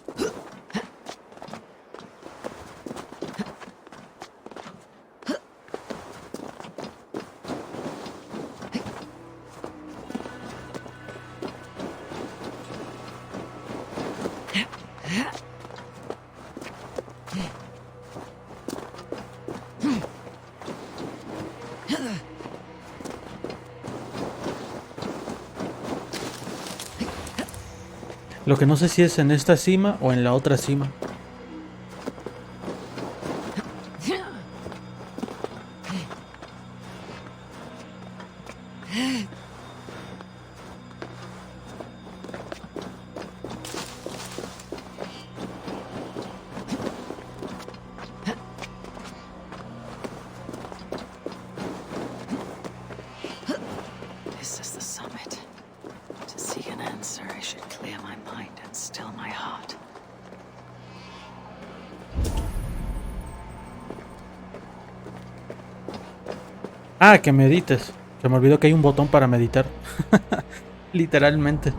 Lo que no sé si es en esta cima o en la otra cima. This is the summit. To seek an answer, I should clear my mind and still my heart. Ah, que medites. Se me olvidó que hay un botón para meditar. Literalmente.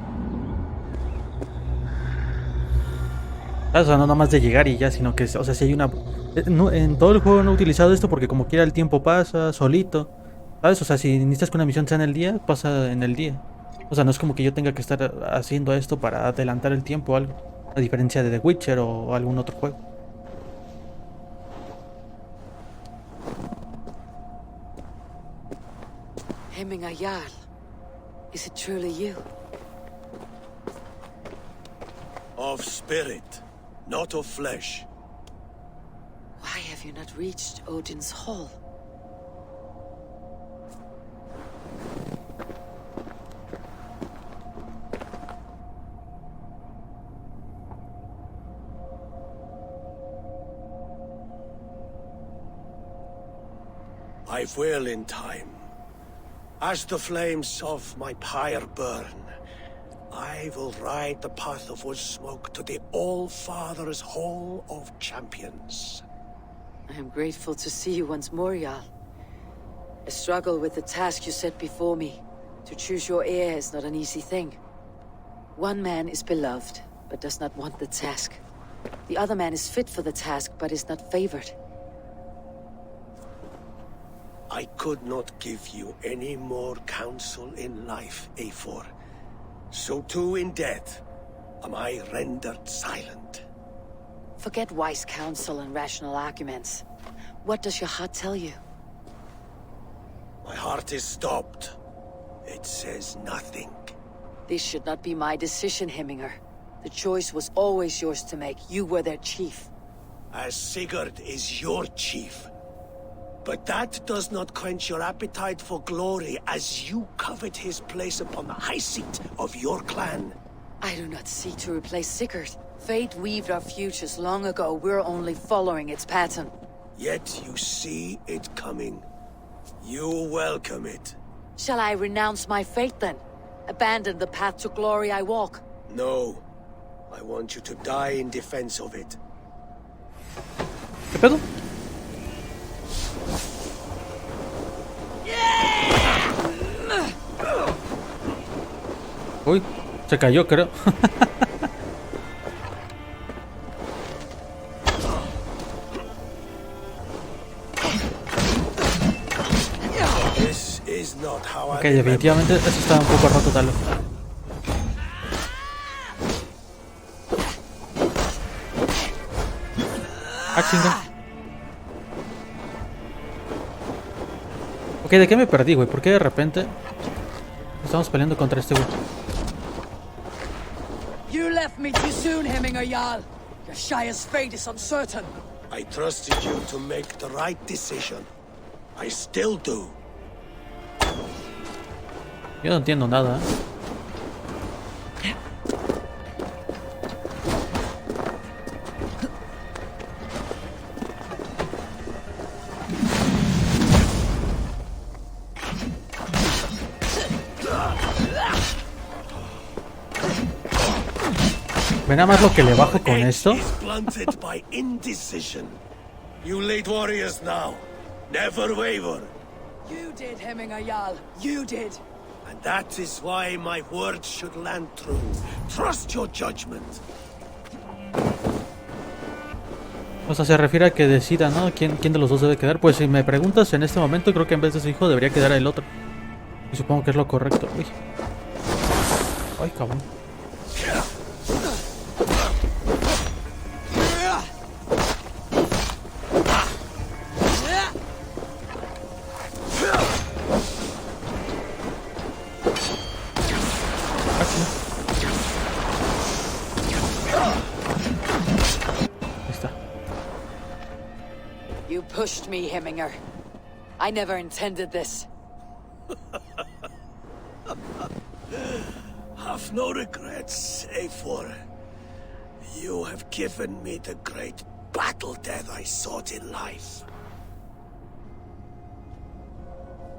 O sea, no nada más de llegar y ya, sino que, o sea, si hay una... en todo el juego no he utilizado esto porque como quiera el tiempo pasa solito. ¿Sabes? O sea, si necesitas que una misión sea en el día, pasa en el día. O sea, no es como que yo tenga que estar haciendo esto para adelantar el tiempo o algo. A diferencia de The Witcher o algún otro juego. Hemming Jarl. Is it truly you? Of spirit, not of flesh. Why have you not reached Odin's Hall? I will in time. As the flames of my pyre burn, I will ride the path of wood smoke to the All-Father's Hall of Champions. I am grateful to see you once more, Jarl. I struggle with the task you set before me. To choose your heir is not an easy thing. One man is beloved, but does not want the task. The other man is fit for the task, but is not favored. I could not give you any more counsel in life, Eivor. So too in death am I rendered silent. Forget wise counsel and rational arguments. What does your heart tell you? My heart is stopped. It says nothing. This should not be my decision, Hemminger. The choice was always yours to make. You were their chief. As Sigurd is your chief. But that does not quench your appetite for glory as you covet his place upon the high seat of your clan. I do not seek to replace Sigurd. Fate weaved our futures long ago. We're only following its pattern. Yet you see it coming. You welcome it. Shall I renounce my fate then? Abandon the path to glory I walk? No. I want you to die in defense of it. ¿Qué pedo? Uy, se cayó, creo. Ok, definitivamente eso está un poco roto, tal vez. Ah, chinga. Ok, ¿de qué me perdí, güey? ¿Por qué de repente estamos peleando contra este güey? You left me too soon, Hemminger Jarl. Your Shire's fate is uncertain. I trusted you to make the right decision. I still do. Yo no entiendo nada, ¿eh? Ve nada más lo que le bajo con esto. You lead warriors now. Never waver. You did, Hemminger Jarl. You did. And that is why my words should land true. Trust your judgment. O sea, se refiere a que decida, ¿no? ¿Quién de los dos debe quedar? Pues si me preguntas en este momento, creo que en vez de su hijo debería quedar el otro. Y supongo que es lo correcto. Uy. Ay, cabrón. You pushed me, Hemminger. I never intended this. Have no regrets, save for you have given me the great battle death I sought in life.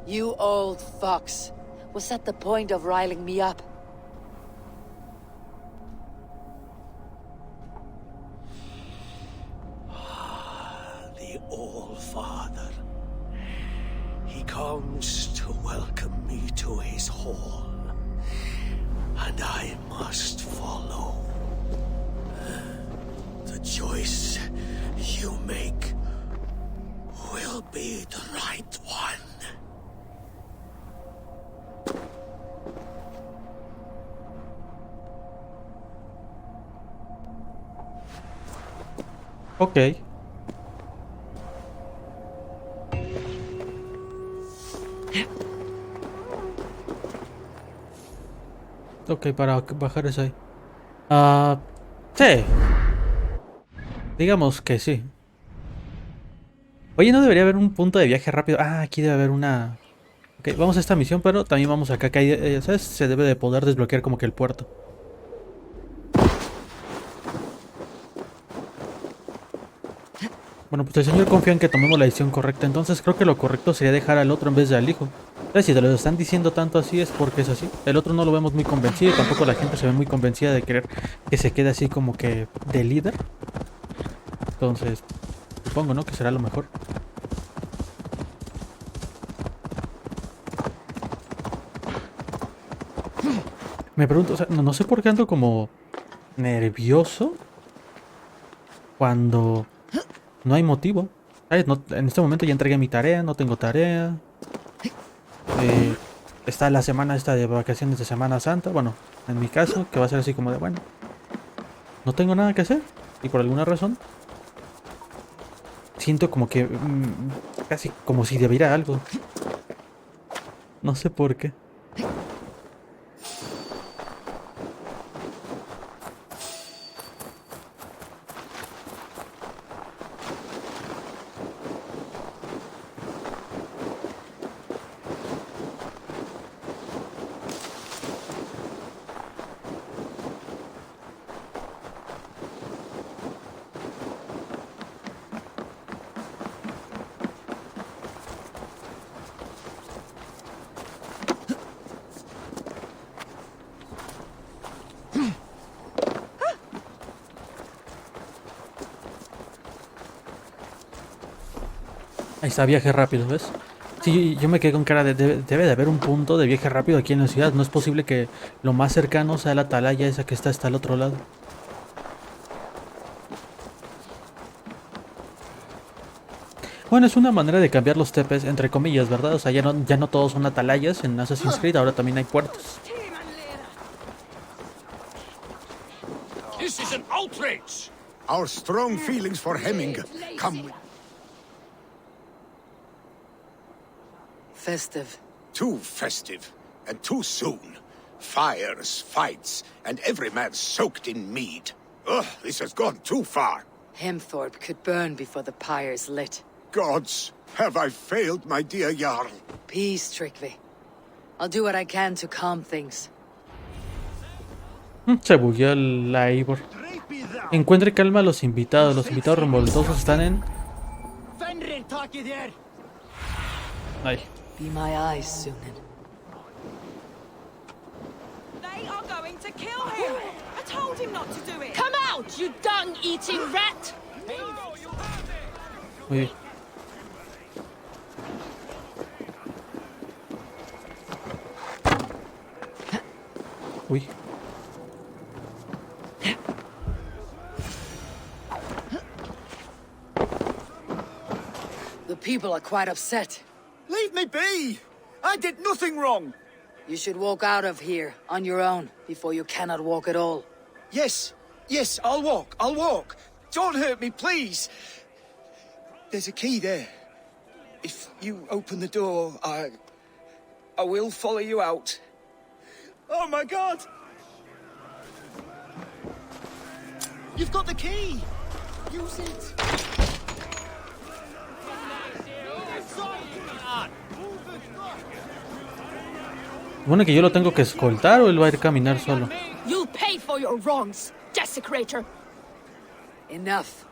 You old fox. Was that the point of riling me up? The All-Father. He comes to welcome me to his hall. And I must follow. The choice you make will be the right one. Ok. Ok, para bajar eso ahí. Sí. Digamos que sí. Oye, ¿no debería haber un punto de viaje rápido? Ah, aquí debe haber una... Ok, vamos a esta misión, pero también vamos acá, que hay, ¿sabes? Se debe de poder desbloquear como que el puerto. Bueno, pues el señor confía en que tomemos la decisión correcta, entonces creo que lo correcto sería dejar al otro en vez de al hijo. ¿Sabes? Si te lo están diciendo tanto así es porque es así. El otro no lo vemos muy convencido y tampoco la gente se ve muy convencida de querer que se quede así como que de líder. Entonces, supongo, ¿no? Que será lo mejor. Me pregunto, o sea, no sé por qué ando como nervioso cuando no hay motivo. ¿Sabes? No, en este momento ya entregué mi tarea, no tengo tarea. Está la semana esta de vacaciones de Semana Santa. Bueno, en mi caso, que va a ser así como de, bueno, no tengo nada que hacer. Y por alguna razón siento como que casi como si debiera algo. No sé por qué. Ahí está, viaje rápido, ¿ves? Sí, yo me quedé con cara de... Debe de haber un punto de viaje rápido aquí en la ciudad. No es posible que lo más cercano sea la atalaya esa que está hasta el otro lado. Bueno, es una manera de cambiar los tepes, entre comillas, ¿verdad? O sea, ya no todos son atalayas en Assassin's Creed, ahora también hay puertos. This is an outrage! Our strong feelings for Hemminger come with... Festive. Too festive, and too soon. Fires, fights, and every man soaked in mead. Ugh, this has gone too far. Hemthorpe could burn before the pyre's lit. Gods, have I failed, my dear Jarl? Peace, Tryggvi. I'll do what I can to calm things. Se bugueó la Eivor. Encuentre calma a los invitados. Los invitados revoltosos están en... Ahí. Be my eyes, Sunan. They are going to kill him. I told him not to do it. Come out, you dung-eating rat! Muy bien. Uy. The people are quite upset. Leave me be! I did nothing wrong! You should walk out of here on your own before you cannot walk at all. Yes, I'll walk. Don't hurt me, please. There's a key there. If you open the door, I will follow you out. Oh my God! You've got the key! Use it! Bueno, que yo lo tengo que escoltar o él va a ir a caminar solo. You'll pay for your wrongs, desecrator. Enough.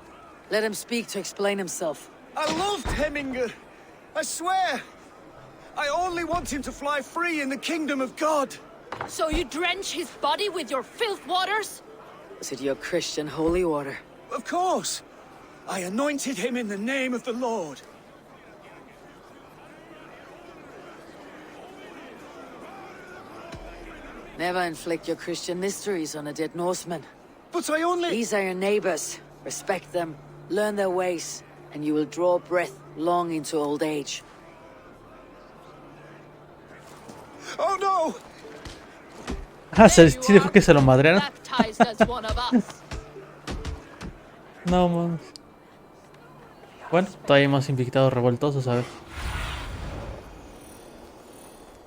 Let him speak to explain himself. I loved Heminger. I swear. I only want him to fly free in the kingdom of God. So you drench his body with your filth waters? Was it your Christian holy order? Of course. I anointed him in the name of the Lord. Never inflict your Christian mysteries on a dead Norseman. But I only... These are your neighbors. Respect them, learn their ways, and you will draw breath long into old age. Oh no! Ah, sí dejó que se lo madrearan. Baptized as one of us. No, mames. Bueno, todavía hay más invitados revoltosos, a ver.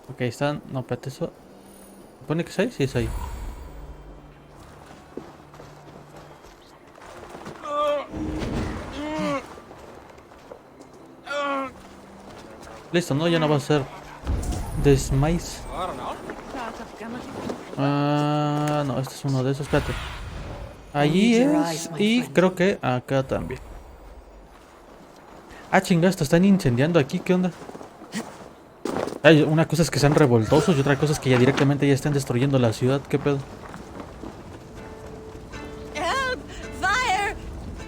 Ok, están... No, espérate, eso... ¿Pone que es ahí? Sí, es ahí. Listo, ¿no? Ya no va a ser... Desmais. Ah, no, este es uno de esos, espérate. Allí es... Y creo que acá también. Ah, chinga, esto están incendiando aquí, ¿qué onda? Ay, una cosa es que sean revoltosos y otra cosa es que ya directamente ya están destruyendo la ciudad, ¿qué pedo? Help! Fire!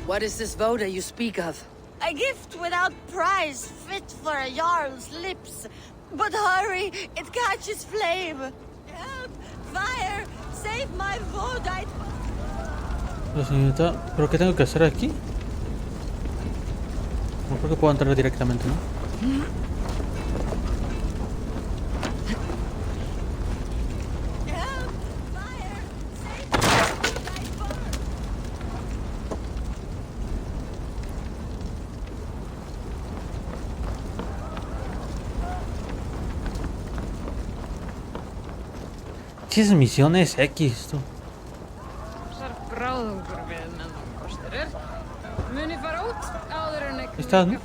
What is this voda you speak of? A gift without price, fit for a jarl's lips. But hurry, it catches flame. Help! Fire! Save my voda! La señorita... ¿Pero qué tengo que hacer aquí? No creo que puedo entrar directamente, ¿no? Chis misiones X, tú. ¿Estás, no?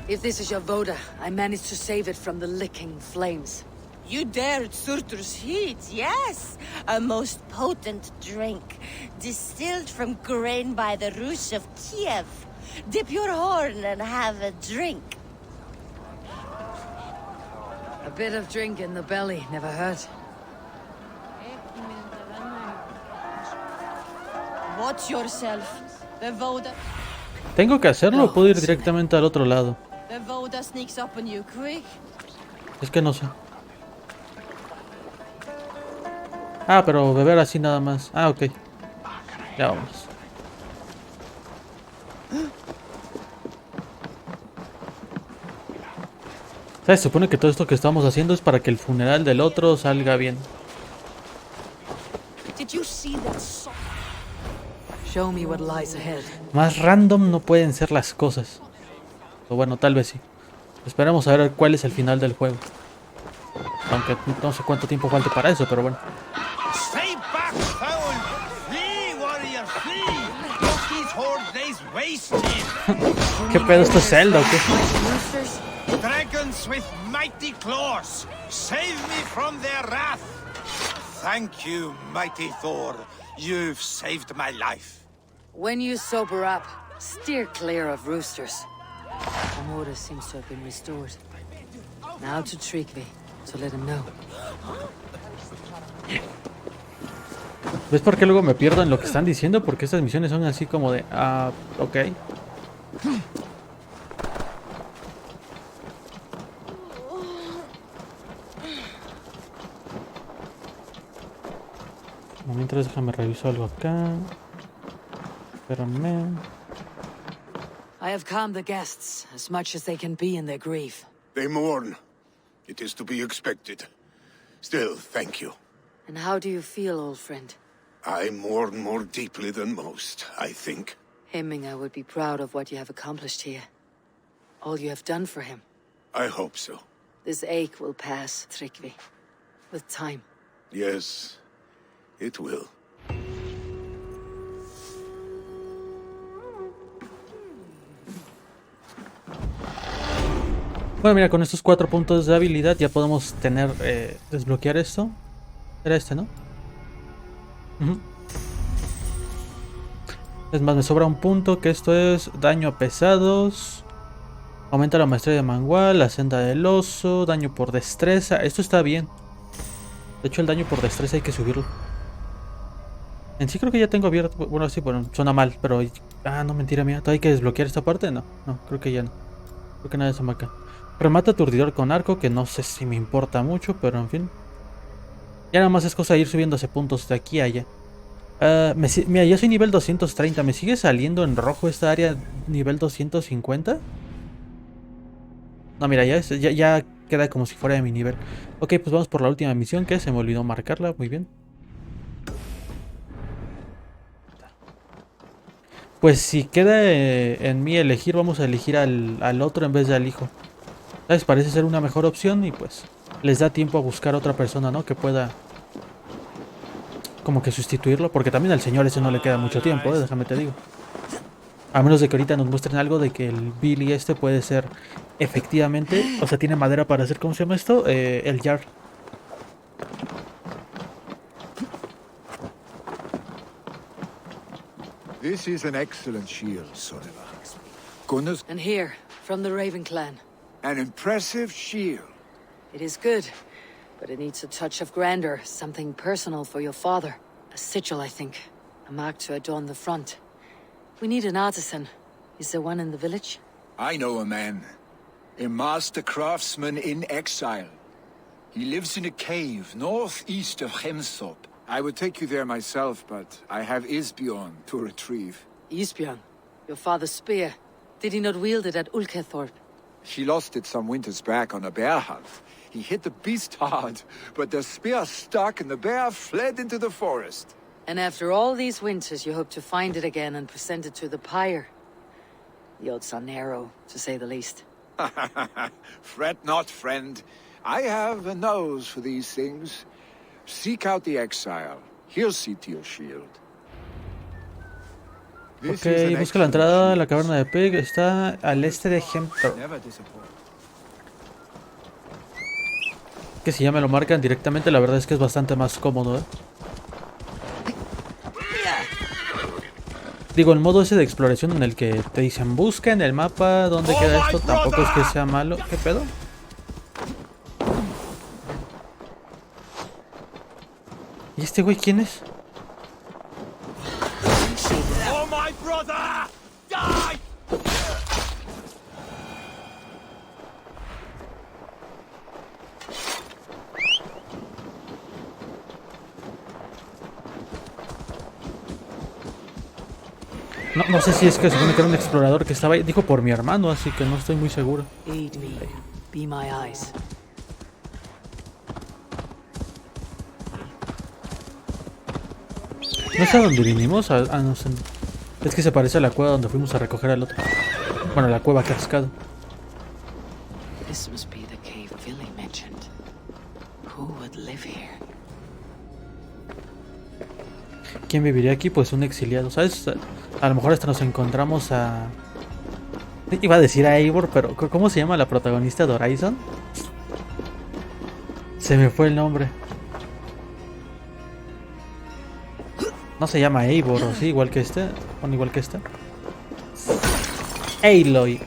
If this is your voda, I managed to save it from the licking flames. You dared Surtur's heat, yes. A most potent drink, distilled from grain by the Rus of Kiev. Dip your horn and have a drink. A bit of drink in the belly never hurt. Watch yourself. The voda... ¿Tengo que hacerlo o puedo ir directamente al otro lado? The voda sneaks up on you quick. Es que no sé. Ah, pero beber así nada más. Ah, ok. Ya vamos. ¿Sabes? Se supone que todo esto que estamos haciendo es para que el funeral del otro salga bien. Did you see that song? Show me what lies ahead. Más random no pueden ser las cosas. O bueno, tal vez sí. Esperemos a ver cuál es el final del juego. Aunque no sé cuánto tiempo falte para eso, pero bueno. Stay back, foul! Flee, warrior, flee! Look, these horde days wasted! ¿Qué pedo? ¿Esto es Zelda o qué? Dragons with mighty claws! Save me from their wrath! Thank you, mighty Thor. You've saved my life. When you sober up, steer clear of roosters. The order seems to have been restored. Now to Trigvi, so let him know. ¿Ves por qué luego me pierdo en lo que están diciendo? Porque estas misiones son así como de... Ah, ok. Mientras déjame revisar algo acá. Espérame. I have calmed the guests as much as they can be in their grief. They mourn. It is to be expected. Still, thank you. And how do you feel, old friend? I mourn more deeply than most, I think. Hemminger would be proud of what you have accomplished here. All you have done for him. I hope so. This ache will pass, Tryggvi. With time. Yes, it will. Bueno, mira, con estos 4 puntos de habilidad ya podemos tener, desbloquear esto. Era este, ¿no? Es más, me sobra un punto, que esto es daño a pesados. Aumenta la maestría de Mangual, la senda del oso, daño por destreza. Esto está bien. De hecho, el daño por destreza hay que subirlo. En sí creo que ya tengo abierto. Bueno, sí, bueno, suena mal, pero... Ah, no, mentira mía. ¿Todavía hay que desbloquear esta parte? No, creo que ya no. Creo que nada se marca. Remata aturdidor con arco, que no sé si me importa mucho, pero en fin. Ya nada más es cosa de ir subiéndose puntos de aquí a allá. Mira, ya soy nivel 230. ¿Me sigue saliendo en rojo esta área nivel 250? No, mira, ya queda como si fuera de mi nivel. Ok, pues vamos por la última misión, que se me olvidó marcarla. Muy bien. Pues si queda en mí elegir, vamos a elegir al otro en vez de al hijo. ¿Sabes? Parece ser una mejor opción y pues les da tiempo a buscar otra persona, ¿no? Que pueda como que sustituirlo. Porque también al señor ese no le queda mucho tiempo, déjame te digo. A menos de que ahorita nos muestren algo de que el Billy este puede ser efectivamente, o sea, tiene madera para hacer, ¿cómo se llama esto? El Jar. This is an excellent shield, Soniva. Gunnar's And here, from the Raven clan. an impressive shield. It is good, but it needs a touch of grandeur, something personal for your father. A sigil, I think. A mark to adorn the front. We need an artisan. Is there one in the village? I know a man. A master craftsman in exile. He lives in a cave northeast of Hemthorpe. I would take you there myself, but I have Isbjorn to retrieve. Isbjorn, your father's spear. Did he not wield it at Ulkethorpe? She lost it some winters back on a bear hunt. He hit the beast hard, but the spear stuck and the bear fled into the forest. And after all these winters, you hope to find it again and present it to the pyre. The odds are narrow, to say the least. Fret not, friend. I have a nose for these things. Seek out the exile. He'll see to your shield. Ok, busca la entrada a la caverna de Peg. Está al este de Hemthorpe. Que si ya me lo marcan directamente, la verdad es que es bastante más cómodo, ¿eh? Digo, el modo ese de exploración en el que te dicen busca en el mapa dónde queda esto, tampoco es que sea malo. ¿Qué pedo? ¿Y este güey quién es? Oh, my brother! Die! No sé si es que se supone que era un explorador que estaba ahí. Dijo por mi hermano, así que no estoy muy seguro. Aid me. Be my eyes. ¿No sé a dónde vinimos? No sé. Es que se parece a la cueva donde fuimos a recoger al otro. Bueno, la cueva cascada. This must be the cave Billy mentioned. Who would live here? ¿Quién viviría aquí? Pues un exiliado, ¿sabes? A lo mejor hasta nos encontramos a... Iba a decir a Eivor, pero ¿cómo se llama la protagonista de Ryzen? Se me fue el nombre. No se llama Eivor, ¿o sí? Igual que este. Bueno, igual que este. Aloy.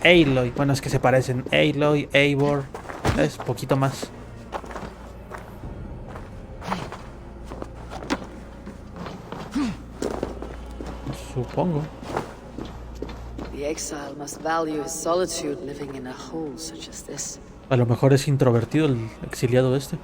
Bueno, es que se parecen. Aloy, Eivor. Es poquito más. Supongo. The exile must value his solitude living in a hole such as this. A lo mejor es introvertido el exiliado este.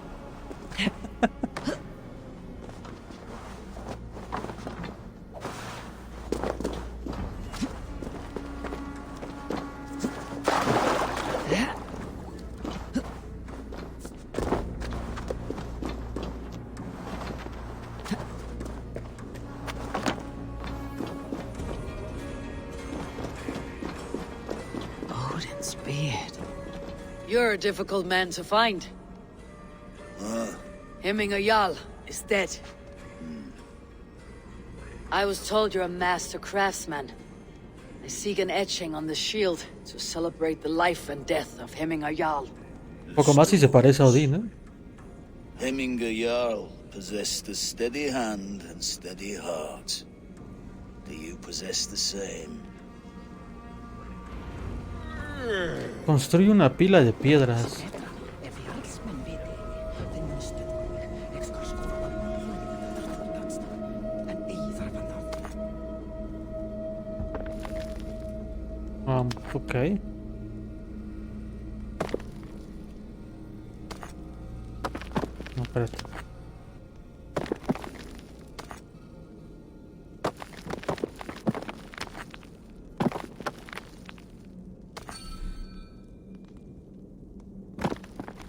You're a difficult man to find. Hemminger Jarl is dead. I was told you're a master craftsman. I seek an etching on the shield to celebrate the life and death of Hemminger Jarl. Poco más y se parece a Odín, ¿eh? Hemminger Jarl possessed a steady hand and steady heart. Do you possess the same? Construye una pila de piedras. Ok. No, espérate.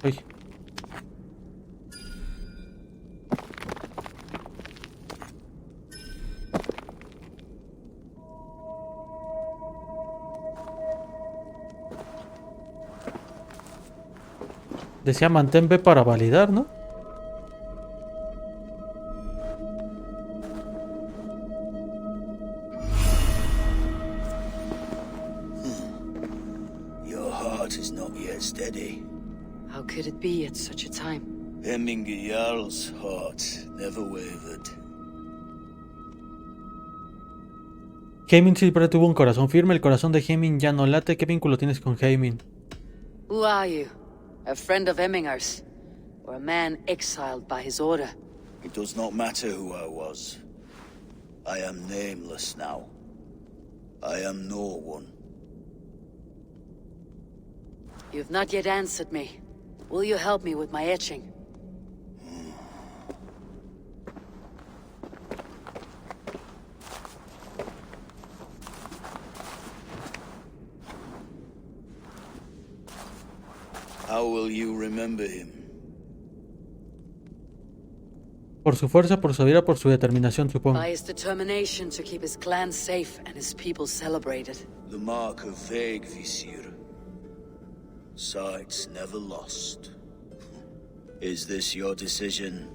Uy. Decía mantén B para validar, ¿no? Your heart is not yet steady. How could it be at such a time? Hemminger Jarl's heart never wavered. Heimin siempre tuvo un corazón firme, el corazón de Heimin ya no late. ¿Qué vínculo tienes con Heimin? Who are you? A friend of Hemminger's? Or a man exiled by his order? It does not matter who I was. I am nameless now. I am no one. You've not yet answered me. Will you help me with my etching? How will you remember him? Por su fuerza, por su vida, por su determinación, supongo. By his determination to keep his clan safe and his people celebrated. The mark of Vegvisir. Sights never lost. Is this your decision?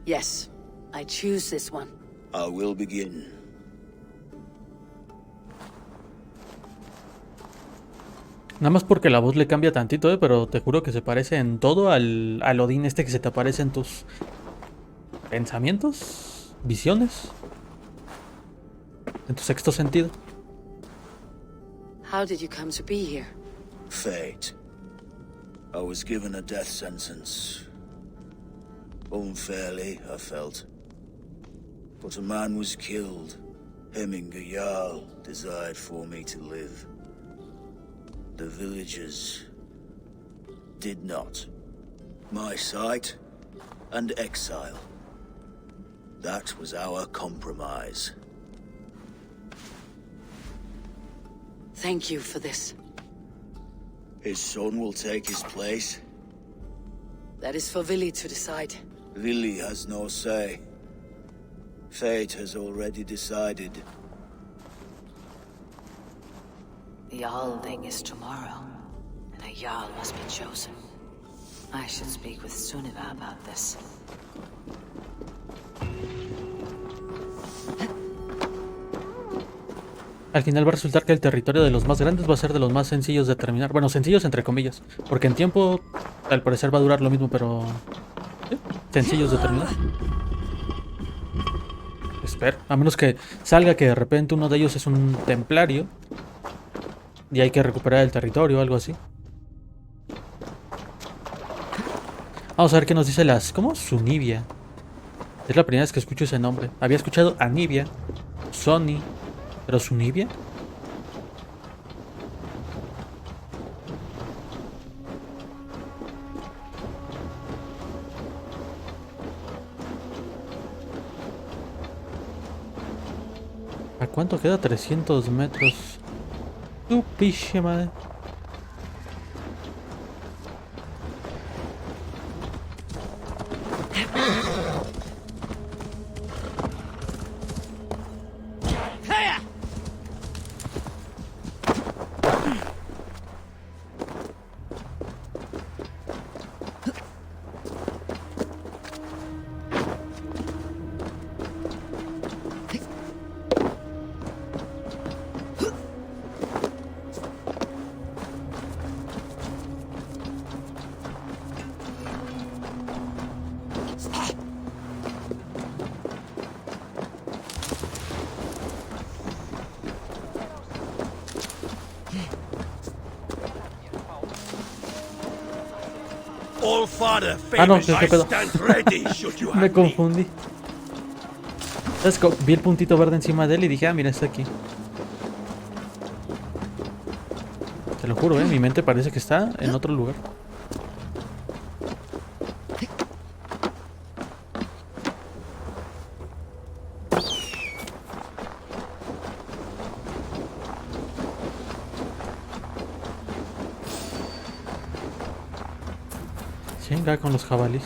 Yes, I choose this one. I will begin. Nada más porque la voz le cambia tantito, pero te juro que se parece en todo al Odín este que se te aparece en tus pensamientos, visiones, en tu sexto sentido. How did you come to be here? Fate. I was given a death sentence. Unfairly, I felt. But a man was killed. Hemminger Jarl desired for me to live. The villagers did not. My sight and exile. That was our compromise. Thank you for this. His son will take his place. That is for Vili to decide. Vili has no say. Fate has already decided. The Alding is tomorrow, and a Jarl must be chosen. I should speak with Sunniva about this. Al final va a resultar que el territorio de los más grandes va a ser de los más sencillos de terminar. Bueno, sencillos entre comillas, porque en tiempo al parecer va a durar lo mismo, pero ¿sí? Sencillos de terminar. Espero, a menos que salga que de repente uno de ellos es un templario y hay que recuperar el territorio o algo así. Vamos a ver qué nos dice las... ¿Cómo? Sunivia. Es la primera vez que escucho ese nombre. Había escuchado Anivia, Sony, pero Sunivia. ¿A cuánto queda? 300 metros. Tu piche madre. All father Ah, no, famous. ¿qué I pedo? stand ready should you Me have me. confundí. Es que vi el puntito verde encima de él y dije, ah, mira, está aquí. Te lo juro, mi mente parece que está en otro lugar. Chinga con los jabalíes.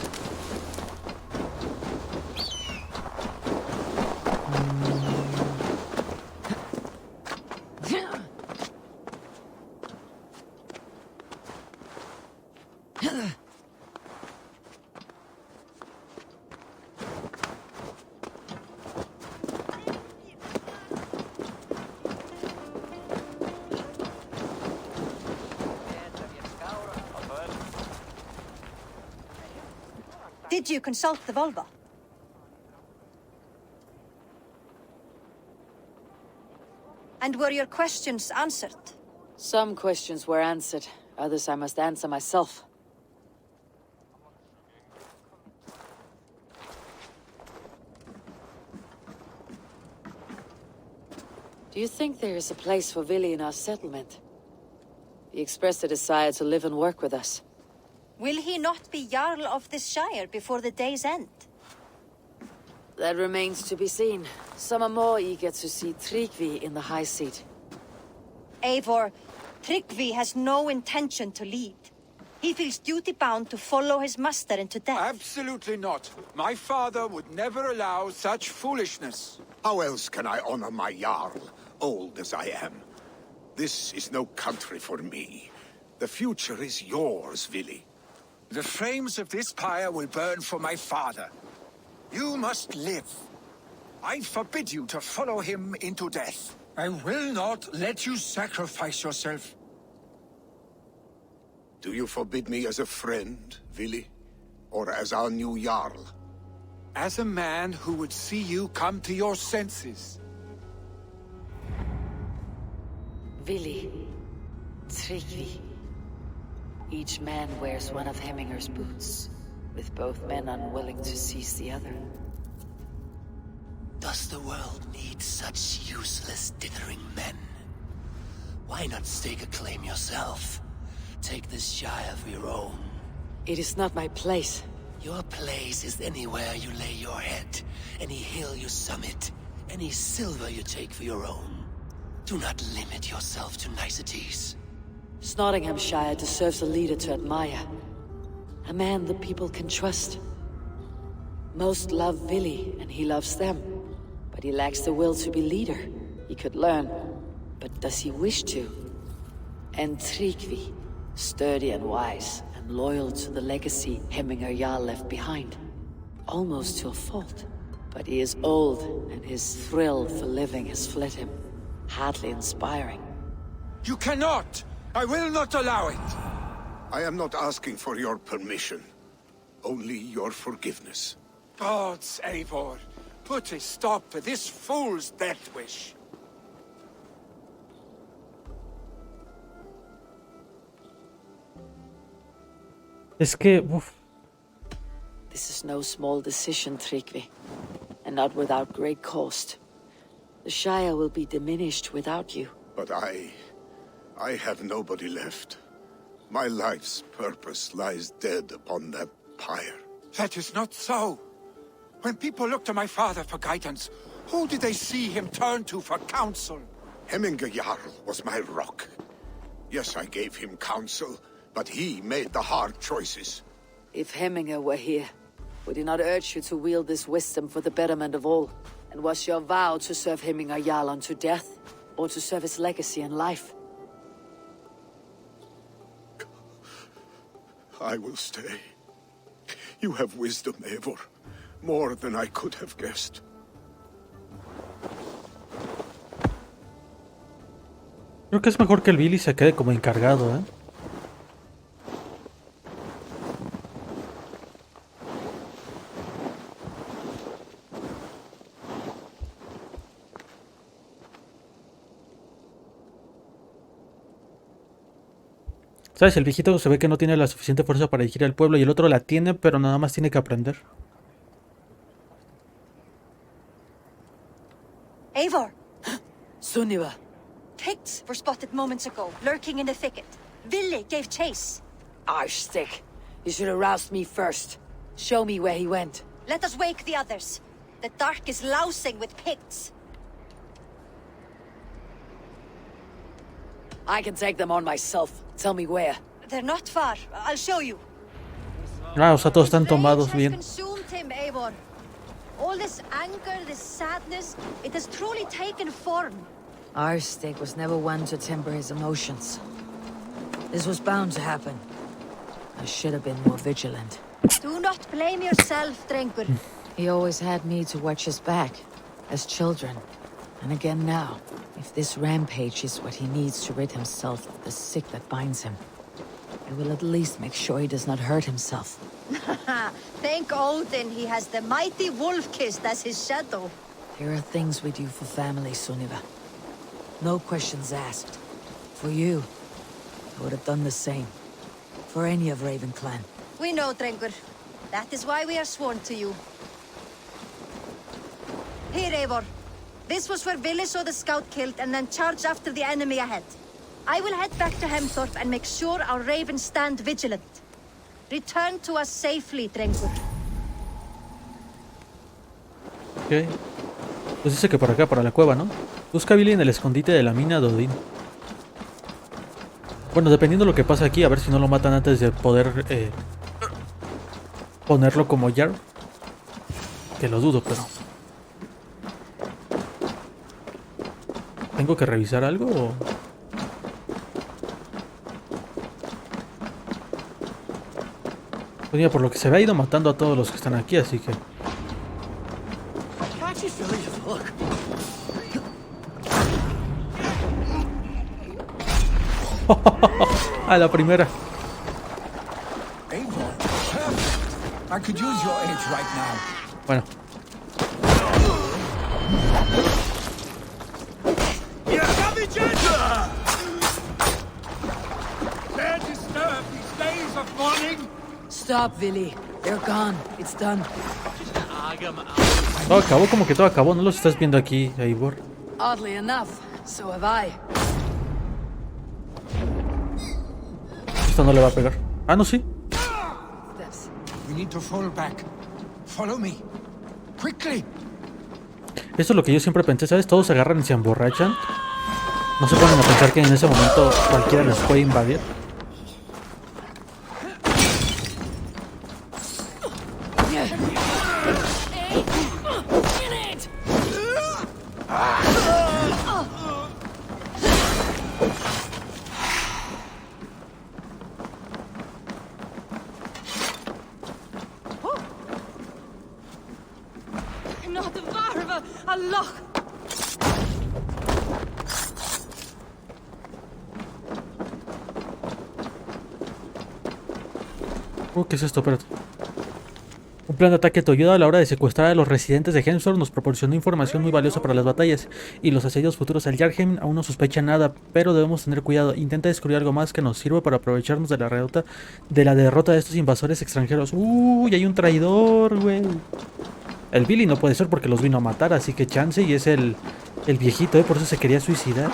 Did you consult the vulva? And were your questions answered? Some questions were answered. Others I must answer myself. Do you think there is a place for Vili in our settlement? He expressed a desire to live and work with us. Will he not be Jarl of this shire before the day's end? That remains to be seen. Some are more eager to see Tryggvi in the high seat. Eivor, Tryggvi has no intention to lead. He feels duty-bound to follow his master into death. Absolutely not. My father would never allow such foolishness. How else can I honor my Jarl, old as I am? This is no country for me. The future is yours, Vili. The flames of this pyre will burn for my father. You must live. I forbid you to follow him into death. I will not let you sacrifice yourself. Do you forbid me as a friend, Vili? Or as our new Jarl? As a man who would see you come to your senses. Vili, Tryggvi. Each man wears one of Hemminger's boots, with both men unwilling to seize the other. Does the world need such useless, dithering men? Why not stake a claim yourself? Take this shire for your own. It is not my place. Your place is anywhere you lay your head, any hill you summit, any silver you take for your own. Do not limit yourself to niceties. Nottinghamshire deserves a leader to admire. A man the people can trust. Most love Vili, and he loves them. But he lacks the will to be leader. He could learn, but does he wish to? And Tryggvi, sturdy and wise, and loyal to the legacy Hemminger Jarl left behind. Almost to a fault. But he is old, and his thrill for living has fled him. Hardly inspiring. You cannot! I will not allow it! I am not asking for your permission. Only your forgiveness. Gods, Eivor, put a stop to this fool's death wish. Es que, uf. This is no small decision, Tryggvi. And not without great cost. The Shire will be diminished without you. But I have nobody left. My life's purpose lies dead upon that pyre. That is not so. When people look to my father for guidance, who did they see him turn to for counsel? Hemminger Jarl was my rock. Yes, I gave him counsel, but he made the hard choices. If Hemminger were here, would he not urge you to wield this wisdom for the betterment of all? And was your vow to serve Hemminger Jarl unto death, or to serve his legacy in life? I will stay. You have wisdom, Eivor. More than I could have guessed. Creo que es mejor que el Billy se quede como encargado, ¿eh? ¿Sabes? El viejito se ve que no tiene la suficiente fuerza para dirigir al pueblo y el otro la tiene, pero nada más tiene que aprender. Eivor! Sunniva. Picts were spotted moments ago, lurking in the thicket. Ville gave chase. Arshstick. You should have roused me first. Show me where he went. Let us wake the others. The dark is lousing with Picts. I can take them on myself. Tell me where. They're not far. I'll show you. Ah, o sea, todos están tomados bien. Consumed him, Eivor. All this anger, this sadness, it has truly taken form. Arshstick was never one to temper his emotions. This was bound to happen. I should have been more vigilant. Do not blame yourself, Drengur. He always had me to watch his back, as children. And again now, if this rampage is what he needs to rid himself of the sick that binds him, I will at least make sure he does not hurt himself. Thank Odin he has the mighty Wolf-Kissed as his shadow. There are things we do for family, Sunniva. No questions asked. For you, I would have done the same. For any of Raven clan. We know, Drengur. That is why we are sworn to you. Here, Eivor. This was where Ville saw the scout killed and then charged after the enemy ahead. I will head back to Hemthorpe and make sure our ravens stand vigilant. Return to us safely, Drengur. Ok. Pues dice que por acá, para la cueva, ¿no? Busca a Billy en el escondite de la mina de Odín. Bueno, dependiendo de lo que pasa aquí, a ver si no lo matan antes de poder ponerlo como Jarl. Que lo dudo, pero... ¿Tengo que revisar algo o...? Pues mira, por lo que se ve ha ido matando a todos los que están aquí, así que... A la primera. I could use your aid right now. Bueno. Stop, Villy. They're gone. It's done. Todo acabó, como que todo acabó. ¿No los estás viendo aquí, Eivor? Oddly enough, so have I. Esto no le va a pegar. Ah, no, sí. We need to fall back. Follow me. Quickly. Esto es lo que yo siempre pensé, ¿sabes? Todos se agarran y se emborrachan. No se ponen a pensar que en ese momento cualquiera los puede invadir. ¿Qué es esto? Espérate. Un plan de ataque te ayuda a la hora de secuestrar a los residentes de Hemthorpe. Nos proporcionó información muy valiosa para las batallas y los asedios futuros al Jarheim. Aún no sospecha nada, pero debemos tener cuidado. Intenta descubrir algo más que nos sirva para aprovecharnos de la derrota de estos invasores extranjeros. Uy, hay un traidor, güey. El Billy no puede ser porque los vino a matar, así que chance y es el viejito, por eso se quería suicidar.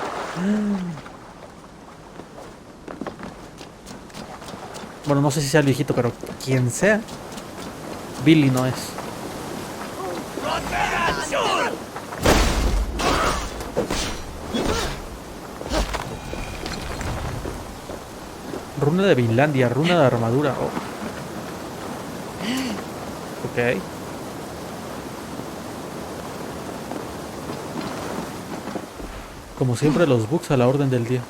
Bueno, no sé si sea el viejito, pero quien sea, Billy no es. Runa de Vinlandia, runa de armadura. Oh. Ok. Como siempre, los bugs a la orden del día.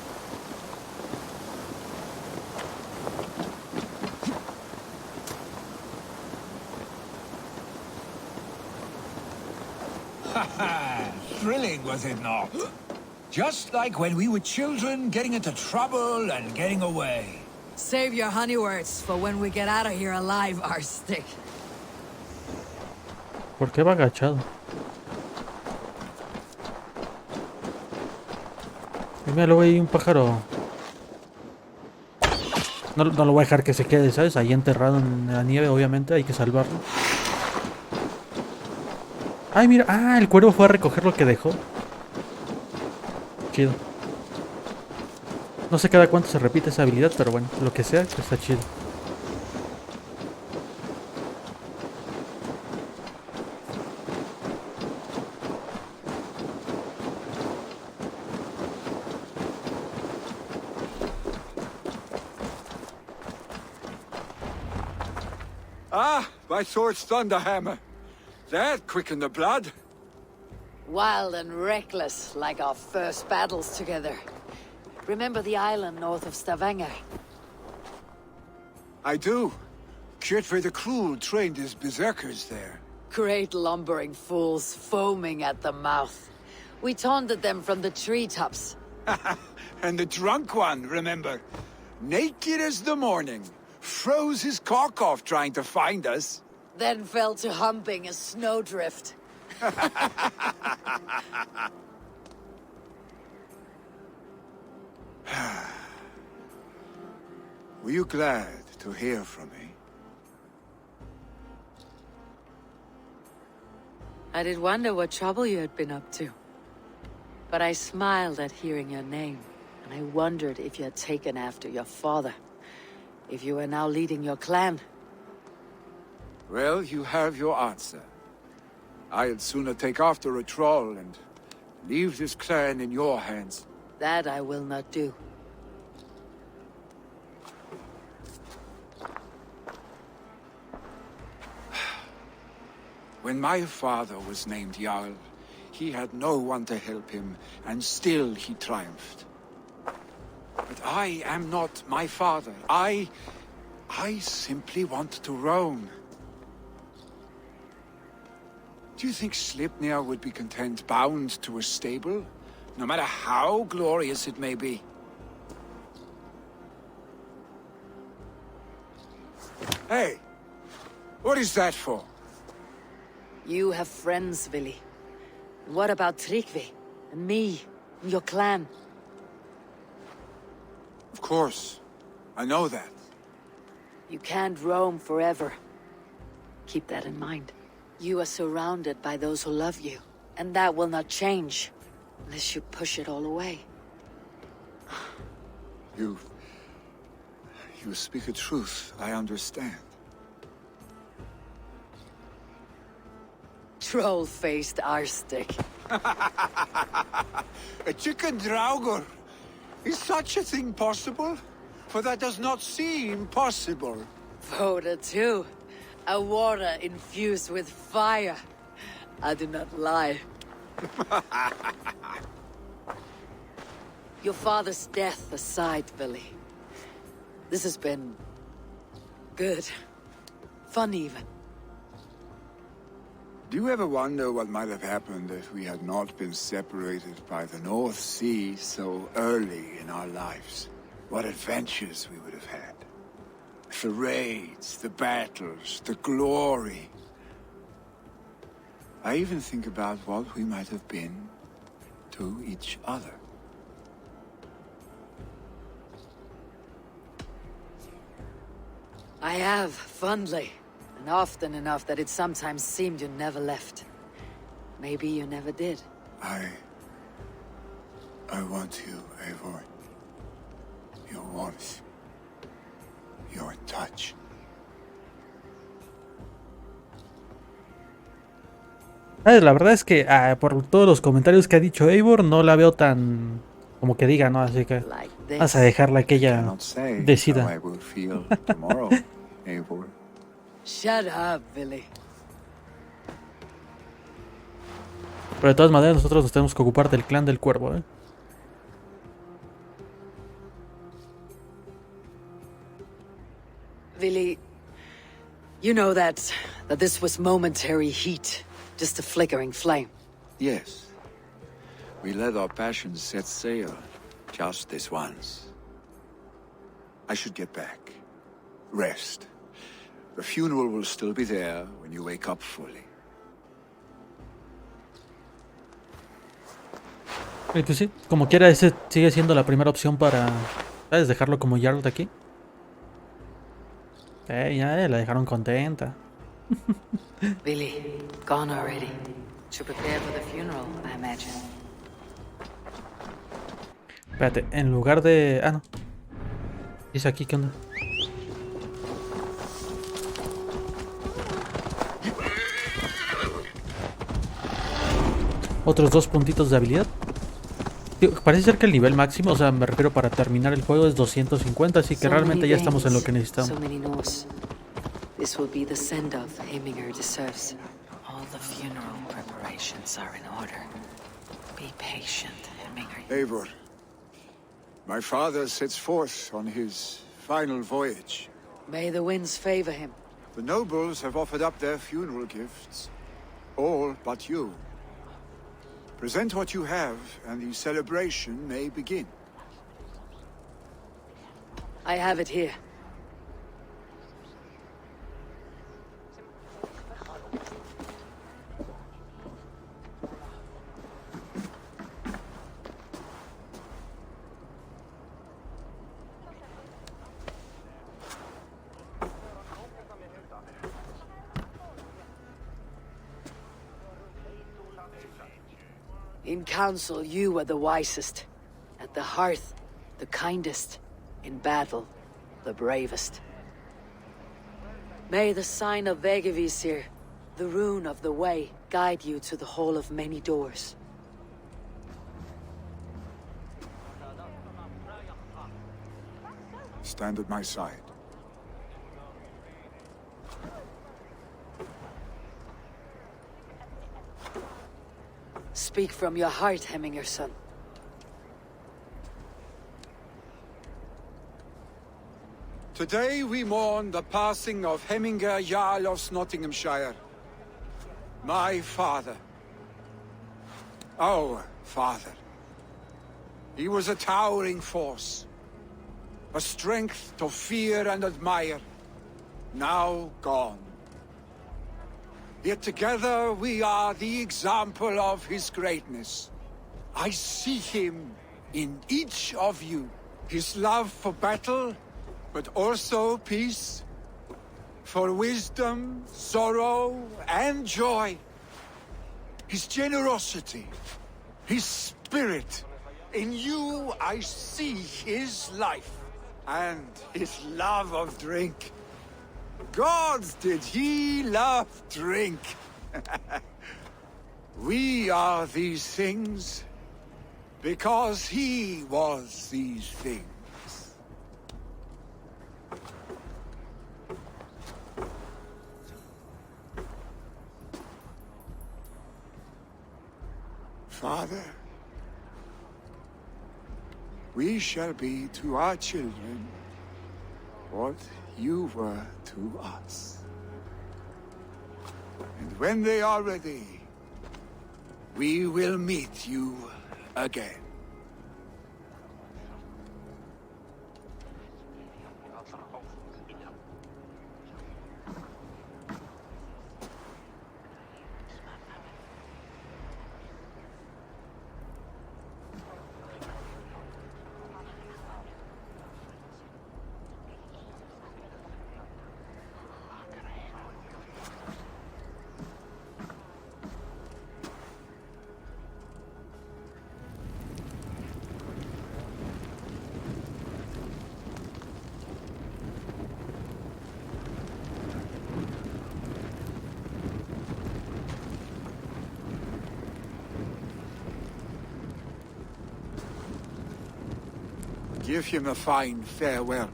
Thrilling, was it not? Just like when we were children, getting into trouble and getting away. Save your honey words for when we get out of here alive, Arstick. ¿Por qué va agachado? Y mira, luego hay un pájaro. No, no lo voy a dejar que se quede, ¿sabes? Ahí enterrado en la nieve, obviamente, hay que salvarlo. Ay, mira, ah, el cuervo fue a recoger lo que dejó. Chido. No sé cada cuánto se repite esa habilidad, pero bueno, lo que sea, está chido. Ah, by Thor's thunderhammer. That quickened the blood. Wild and reckless, like our first battles together. Remember the island north of Stavanger? I do. Kjotve the Cruel trained his berserkers there. Great lumbering fools, foaming at the mouth. We taunted them from the treetops. And the drunk one, remember? Naked as the morning. Froze his cock off trying to find us. Then fell to humping a snowdrift. Were you glad to hear from me? I did wonder what trouble you had been up to. But I smiled at hearing your name, and I wondered if you had taken after your father. If you were now leading your clan. Well, you have your answer. I'd sooner take after a troll and leave this clan in your hands. That I will not do. When my father was named Jarl, he had no one to help him, and still he triumphed. But I am not my father. I simply want to roam. Do you think Sleipnir would be content bound to a stable, no matter how glorious it may be? Hey, what is that for? You have friends, Vili. What about Tryggvi? And me? And your clan? Of course. I know that. You can't roam forever. Keep that in mind. You are surrounded by those who love you. And that will not change. Unless you push it all away. You speak a truth, I understand. Troll-faced arstick. A chicken draugur. Is such a thing possible? For that does not seem possible. Voda too. A water infused with fire. I do not lie. Your father's death aside, Billy. This has been... good. Fun even. Do you ever wonder what might have happened if we had not been separated by the North Sea so early in our lives? What adventures we would have had. The raids, the battles, the glory. I even think about what we might have been to each other. I have, fondly. And often enough that it sometimes seemed you never left. Maybe you never did. I want you, Eivor. Your warmth. Your touch. La verdad es que por todos los comentarios que ha dicho Eivor, no la veo tan como que diga, ¿no? Así que vas a dejarla que ella decida. Shut up, Billy. Pero de todas maneras nosotros nos tenemos que ocupar del clan del cuervo, ¿eh? Billy, you know that this was momentary heat, just a flickering flame. Yes. We let our passions set sail, just this once. I should get back. Rest. The funeral will still be there when you wake up fully. Y pues sí, como quiera, ese sigue siendo la primera opción para, ¿sabes? Dejarlo como Jarl de aquí. Ya la dejaron contenta. Billy, gone already. To prepare for the funeral, I imagine. Espérate, en lugar de... Ah, no. Dice aquí, ¿qué onda? Otros 2 puntitos de habilidad. Parece ser que el nivel máximo, o sea, me refiero para terminar el juego es 250, así que realmente ya estamos en lo que necesitamos. So many Norse. This will be the send-off Heminger deserves. All the funeral preparations are in order. Be patient, Heminger. Eivor, my father sets forth on his final voyage. May the winds favor him. The nobles have offered up their funeral gifts. All but you. Present what you have, and the celebration may begin. I have it here. In council, you were the wisest. At the hearth, the kindest. In battle, the bravest. May the sign of Vegavisir, the rune of the way, guide you to the hall of many doors. Stand at my side. Speak from your heart, Heminger, son. Today we mourn the passing of Heminger Jarl of Nottinghamshire. My father. Our father. He was a towering force. A strength to fear and admire. Now gone. Yet together we are the example of his greatness. I see him in each of you. His love for battle, but also peace. For wisdom, sorrow, and joy. His generosity, his spirit. In you I see his life. And his love of drink. Gods, did he love drink! We are these things because he was these things. Father, we shall be to our children what you were to us. And when they are ready, we will meet you again. Give him a fine farewell.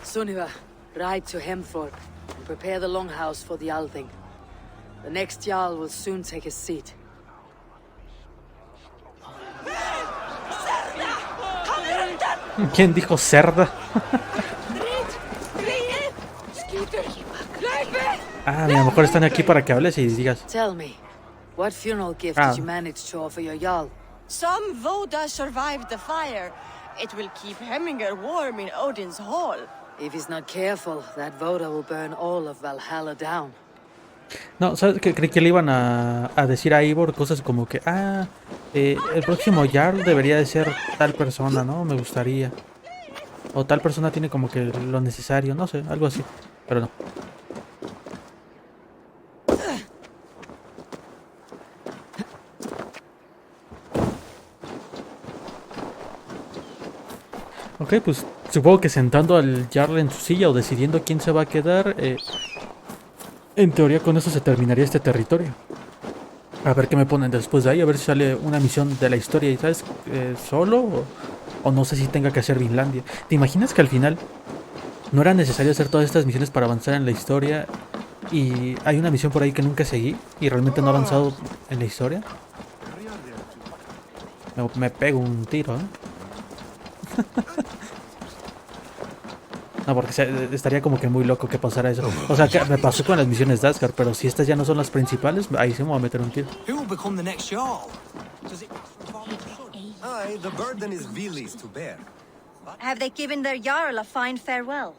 Sunniva, ride to Hemthorpe and prepare the longhouse for the Althing. The next Jarl will soon take his seat. ¿Quién dijo cerda? Ah, a lo mejor están aquí para que hables y digas. Tell me, what funeral gift did you manage to offer your Jarl? Some Voda survived the fire. It will keep Heminger warm in Odin's hall. If he's not careful, that Voda will burn all of Valhalla down. No, ¿sabes qué? Creí que le iban a decir a Ivor cosas como que, el próximo Jarl debería de ser tal persona, ¿no? Me gustaría. O tal persona tiene como que lo necesario, no sé, algo así. Pero no. Ok, pues supongo que sentando al Jarl en su silla o decidiendo quién se va a quedar, en teoría con eso se terminaría este territorio. A ver qué me ponen después de ahí, a ver si sale una misión de la historia, y ¿sabes? Solo o no sé si tenga que hacer Vinlandia. ¿Te imaginas que al final no era necesario hacer todas estas misiones para avanzar en la historia y hay una misión por ahí que nunca seguí y realmente no he avanzado en la historia? Me pego un tiro, ¿eh? No, porque estaría como que muy loco que pasara eso. O sea, que me pasó con las misiones de Asgard, pero si estas ya no son las principales, ahí sí me voy a meter un tiro. Who will become the next Jarl? Does it Aye, the burden is Vili's to bear. Have they given their Jarl a fine farewell?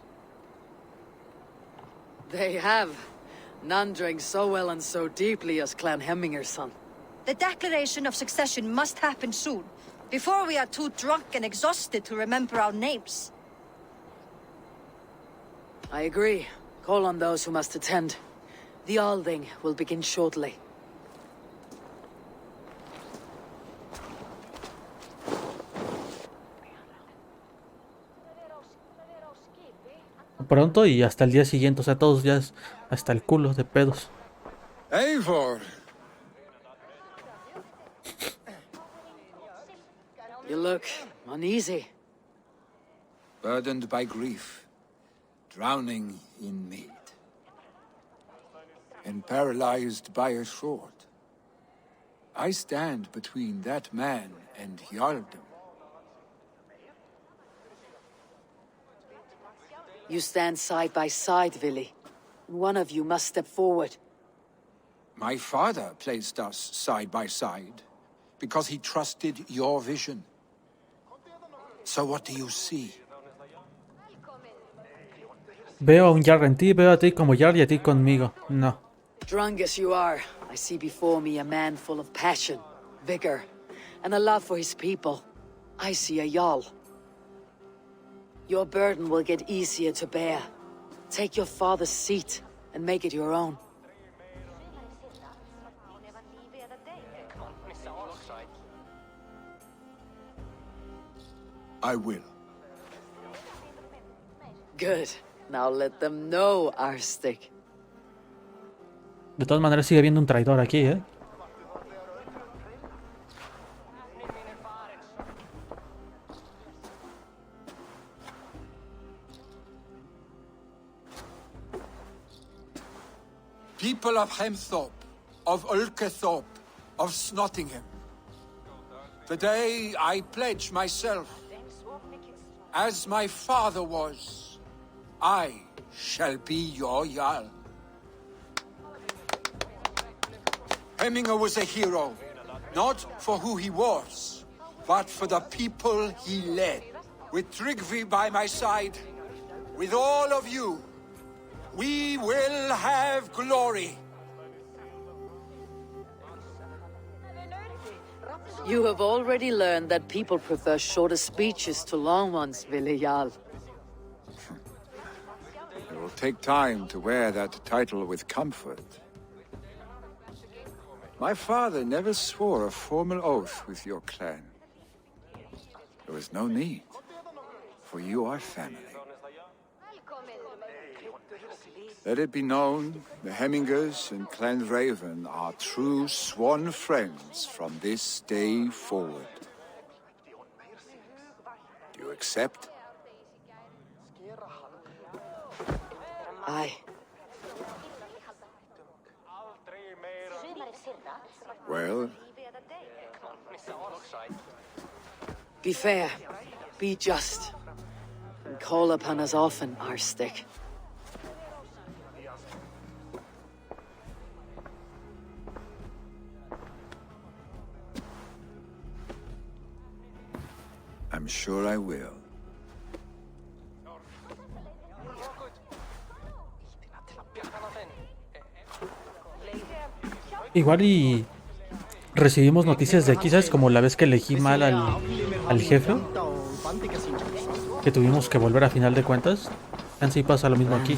They have. None drank so well and so deeply as Clan Hemminger's son. The declaration of succession must happen soon, before we are too drunk and exhausted to remember our names. I agree. Call on those who must attend. The Alding will begin shortly. Pronto y hasta el día siguiente, o sea, todos ya hasta el culo de pedos. Eivor! You look uneasy. Burdened by grief, drowning in mead, and paralyzed by a sword. I stand between that man and Jarldom. You stand side by side, Vili. One of you must step forward. My father placed us side by side because he trusted your vision. So what do you see? Veo a un Jarl en ti, veo a ti como Jarl y a ti conmigo. No. Drunk as you are, I see before me a man full of passion, vigor, and a love for his people. I see a Jarl. Your burden will get easier to bear. Take your father's seat and make it your own. I will. Good. Now let them know, Arstic. De todas maneras sigue habiendo un traidor aquí, ¿eh? People of Hemthorpe, of Ulkethorpe, of Snottingham. Today I pledge myself, as my father was, I shall be your Jarl. Hemminger was a hero, not for who he was, but for the people he led. With Tryggvi by my side, with all of you, we will have glory. You have already learned that people prefer shorter speeches to long ones, Vili Jarl. It will take time to wear that title with comfort. My father never swore a formal oath with your clan. There was no need, for you are family. Let it be known, the Hemmingers and Clan Raven are true sworn friends from this day forward. Do you accept? Aye. Well, Be fair, be just, and call upon us often, Arstic. I'm sure I will. Igual y recibimos noticias de aquí, ¿sabes? Como la vez que elegí mal al jefe, que tuvimos que volver a final de cuentas. Así pasa lo mismo aquí.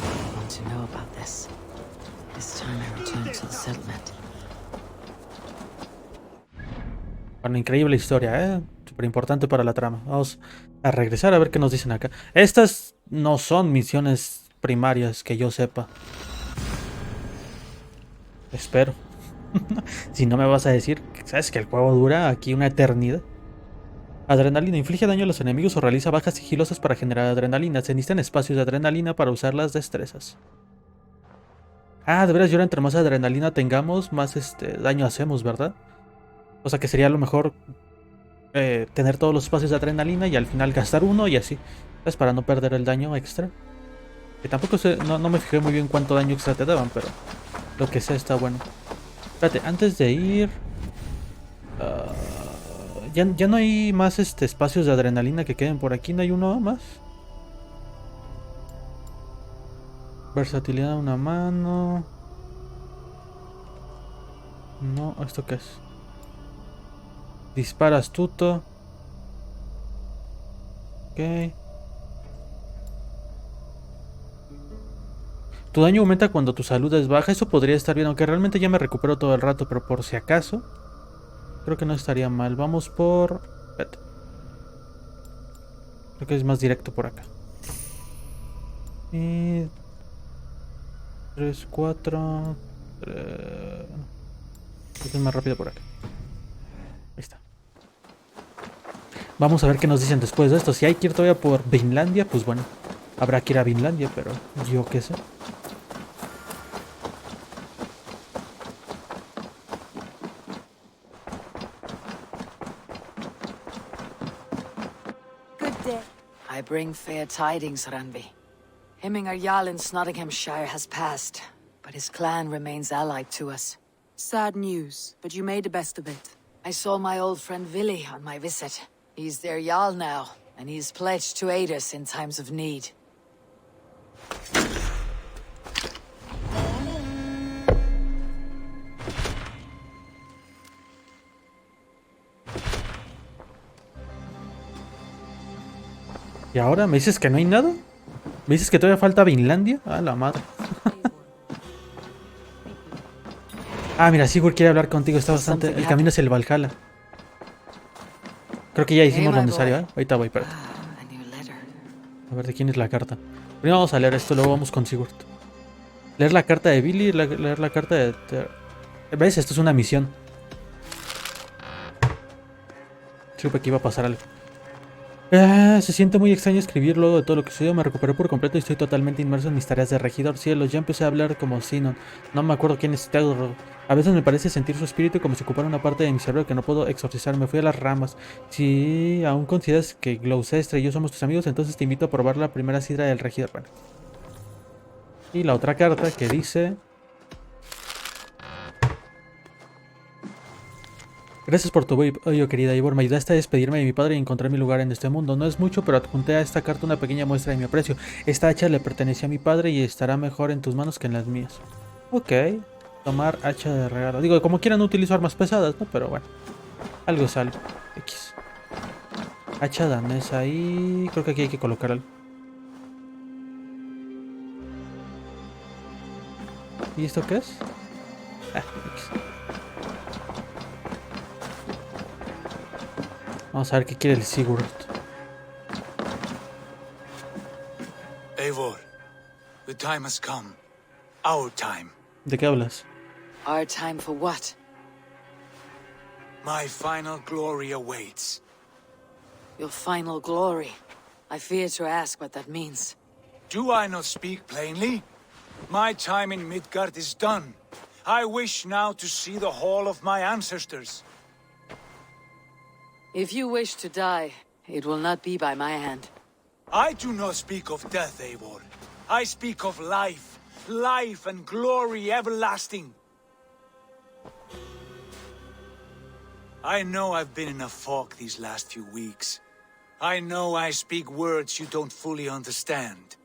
Bueno, increíble historia, ¿eh? Súper importante para la trama. Vamos a regresar a ver qué nos dicen acá. Estas no son misiones primarias que yo sepa. Espero. Si no me vas a decir, ¿sabes que el juego dura aquí una eternidad? Adrenalina. Inflige daño a los enemigos o realiza bajas sigilosas para generar adrenalina. Se necesitan espacios de adrenalina para usar las destrezas. Ah, de veras, y ahora entre más adrenalina tengamos, más daño hacemos, ¿verdad? O sea que sería lo mejor tener todos los espacios de adrenalina y al final gastar uno y así. ¿Sabes? Para no perder el daño extra. Que tampoco sé, no me fijé muy bien cuánto daño extra te daban, pero lo que sea está bueno. Espérate, antes de ir... ya no hay más espacios de adrenalina que queden por aquí. ¿No hay uno más? Versatilidad a una mano. No, ¿esto qué es? Dispara astuto. Ok. Tu daño aumenta cuando tu salud es baja. Eso podría estar bien, aunque realmente ya me recupero todo el rato, pero por si acaso, creo que no estaría mal. Vamos por... Espérate. Creo que es más directo por acá. Y... 3, 4... Creo que es más rápido por acá. Ahí está. Vamos a ver qué nos dicen después de esto. Si hay que ir todavía por Vinlandia, pues bueno. Habrá que ir a Vinlandia, pero yo qué sé. I bring fair tidings, Ranvi. Hemminger Jarl in Nottinghamshire has passed, but his clan remains allied to us. Sad news, but you made the best of it. I saw my old friend Vili on my visit. He's their Jarl now, and he's pledged to aid us in times of need. ¿Y ahora me dices que no hay nada? ¿Me dices que todavía falta Vinlandia? Ah, la madre. Ah, mira, Sigurd quiere hablar contigo. Está bastante... El camino es el Valhalla. Creo que ya hicimos lo necesario, ¿eh? Ahorita voy, espérate. A ver, ¿de quién es la carta? Primero vamos a leer esto, luego vamos con Sigurd. Leer la carta de Billy, leer la carta de... ¿Ves? Esto es una misión. Supe que iba a pasar algo. Se siente muy extraño escribir luego de todo lo que sucedió. Me recuperé por completo y estoy totalmente inmerso en mis tareas de regidor. Cielos, ya empecé a hablar como Sinon. No me acuerdo quién es Teodoro. A veces me parece sentir su espíritu como si ocupara una parte de mi cerebro que no puedo exorcizar. Me fui a las ramas. Si aún consideras que Gloucester y yo somos tus amigos, entonces te invito a probar la primera sidra del regidor. Bueno. Y la otra carta que dice... Gracias por tu apoyo, querida Ivor. Me ayudaste a despedirme de mi padre y encontrar mi lugar en este mundo. No es mucho, pero adjunté a esta carta una pequeña muestra de mi aprecio. Esta hacha le pertenecía a mi padre y estará mejor en tus manos que en las mías. Ok. Tomar hacha de regalo. Digo, como quieran utilizo armas pesadas, ¿no? Pero bueno. Algo es algo. X. Hacha danesa ahí. Creo que aquí hay que colocar algo. ¿Y esto qué es? Ah, X. Vamos a ver qué quiere el Sigurd. Eivor, the time has come. Our time. ¿De qué hablas? Our time for what? My final glory awaits. Your final glory. I fear to ask what that means. Do I not speak plainly? My time in Midgard is done. I wish now to see the hall of my ancestors. If you wish to die, it will not be by my hand. I do not speak of death, Eivor. I speak of life. Life and glory everlasting. I know I've been in a fog these last few weeks. I know I speak words you don't fully understand.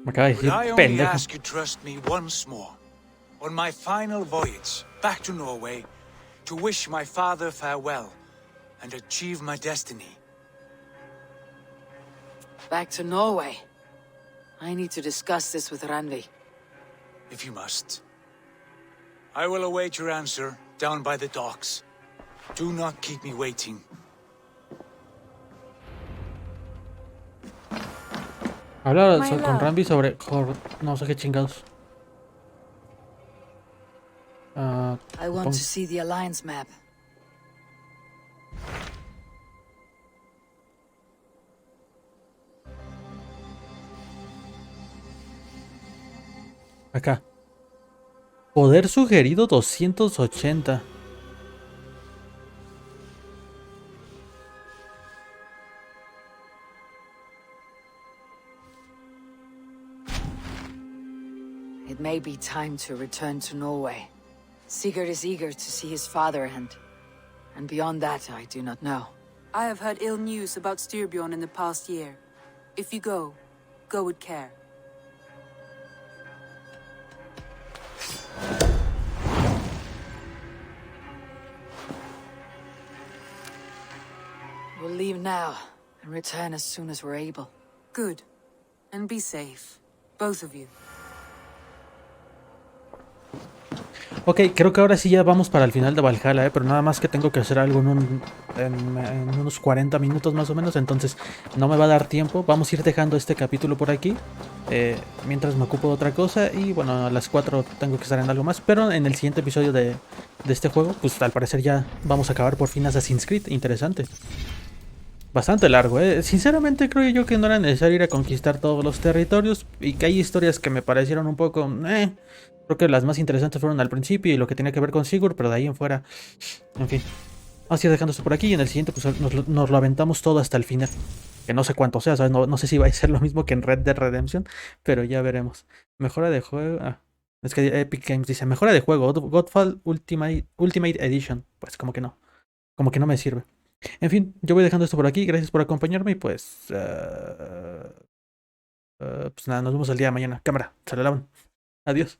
Me acaba de But decir I only pendejo. ask you trust me once more. on my final voyage back to Norway to wish my father farewell and achieve my destiny. Back to Norway? I need to discuss this with Randvi. If you must. I will await your answer down by the docks. Do not keep me waiting. Habla My con love. Rambi sobre no sé qué chingados. I want to see the Alliance map. Acá. Poder sugerido 280. It may be time to return to Norway. Sigurd is eager to see his father and beyond that I do not know. I have heard ill news about Styrbjorn in the past year. If you go, go with care. We'll leave now and return as soon as we're able. Good. And be safe. Both of you. Ok, creo que ahora sí ya vamos para el final de Valhalla, pero nada más que tengo que hacer algo en unos 40 minutos más o menos, entonces no me va a dar tiempo. Vamos a ir dejando este capítulo por aquí, mientras me ocupo de otra cosa, y bueno, a las 4 tengo que estar en algo más, pero en el siguiente episodio de este juego, pues al parecer ya vamos a acabar por fin Assassin's Creed. Interesante. Bastante largo, Sinceramente creo yo que no era necesario ir a conquistar todos los territorios, y que hay historias que me parecieron un poco... Creo que las más interesantes fueron al principio y lo que tenía que ver con Sigurd, pero de ahí en fuera... En fin. Vamos a ir dejando esto por aquí y en el siguiente pues nos lo aventamos todo hasta el final. Que no sé cuánto sea, ¿sabes? No sé si va a ser lo mismo que en Red Dead Redemption, pero ya veremos. Mejora de juego... es que Epic Games dice, mejora de juego, Godfall Ultimate Edition. Pues como que no me sirve. En fin, yo voy dejando esto por aquí, gracias por acompañarme y pues... pues nada, nos vemos el día de mañana. Cámara, se la lavan. Adiós.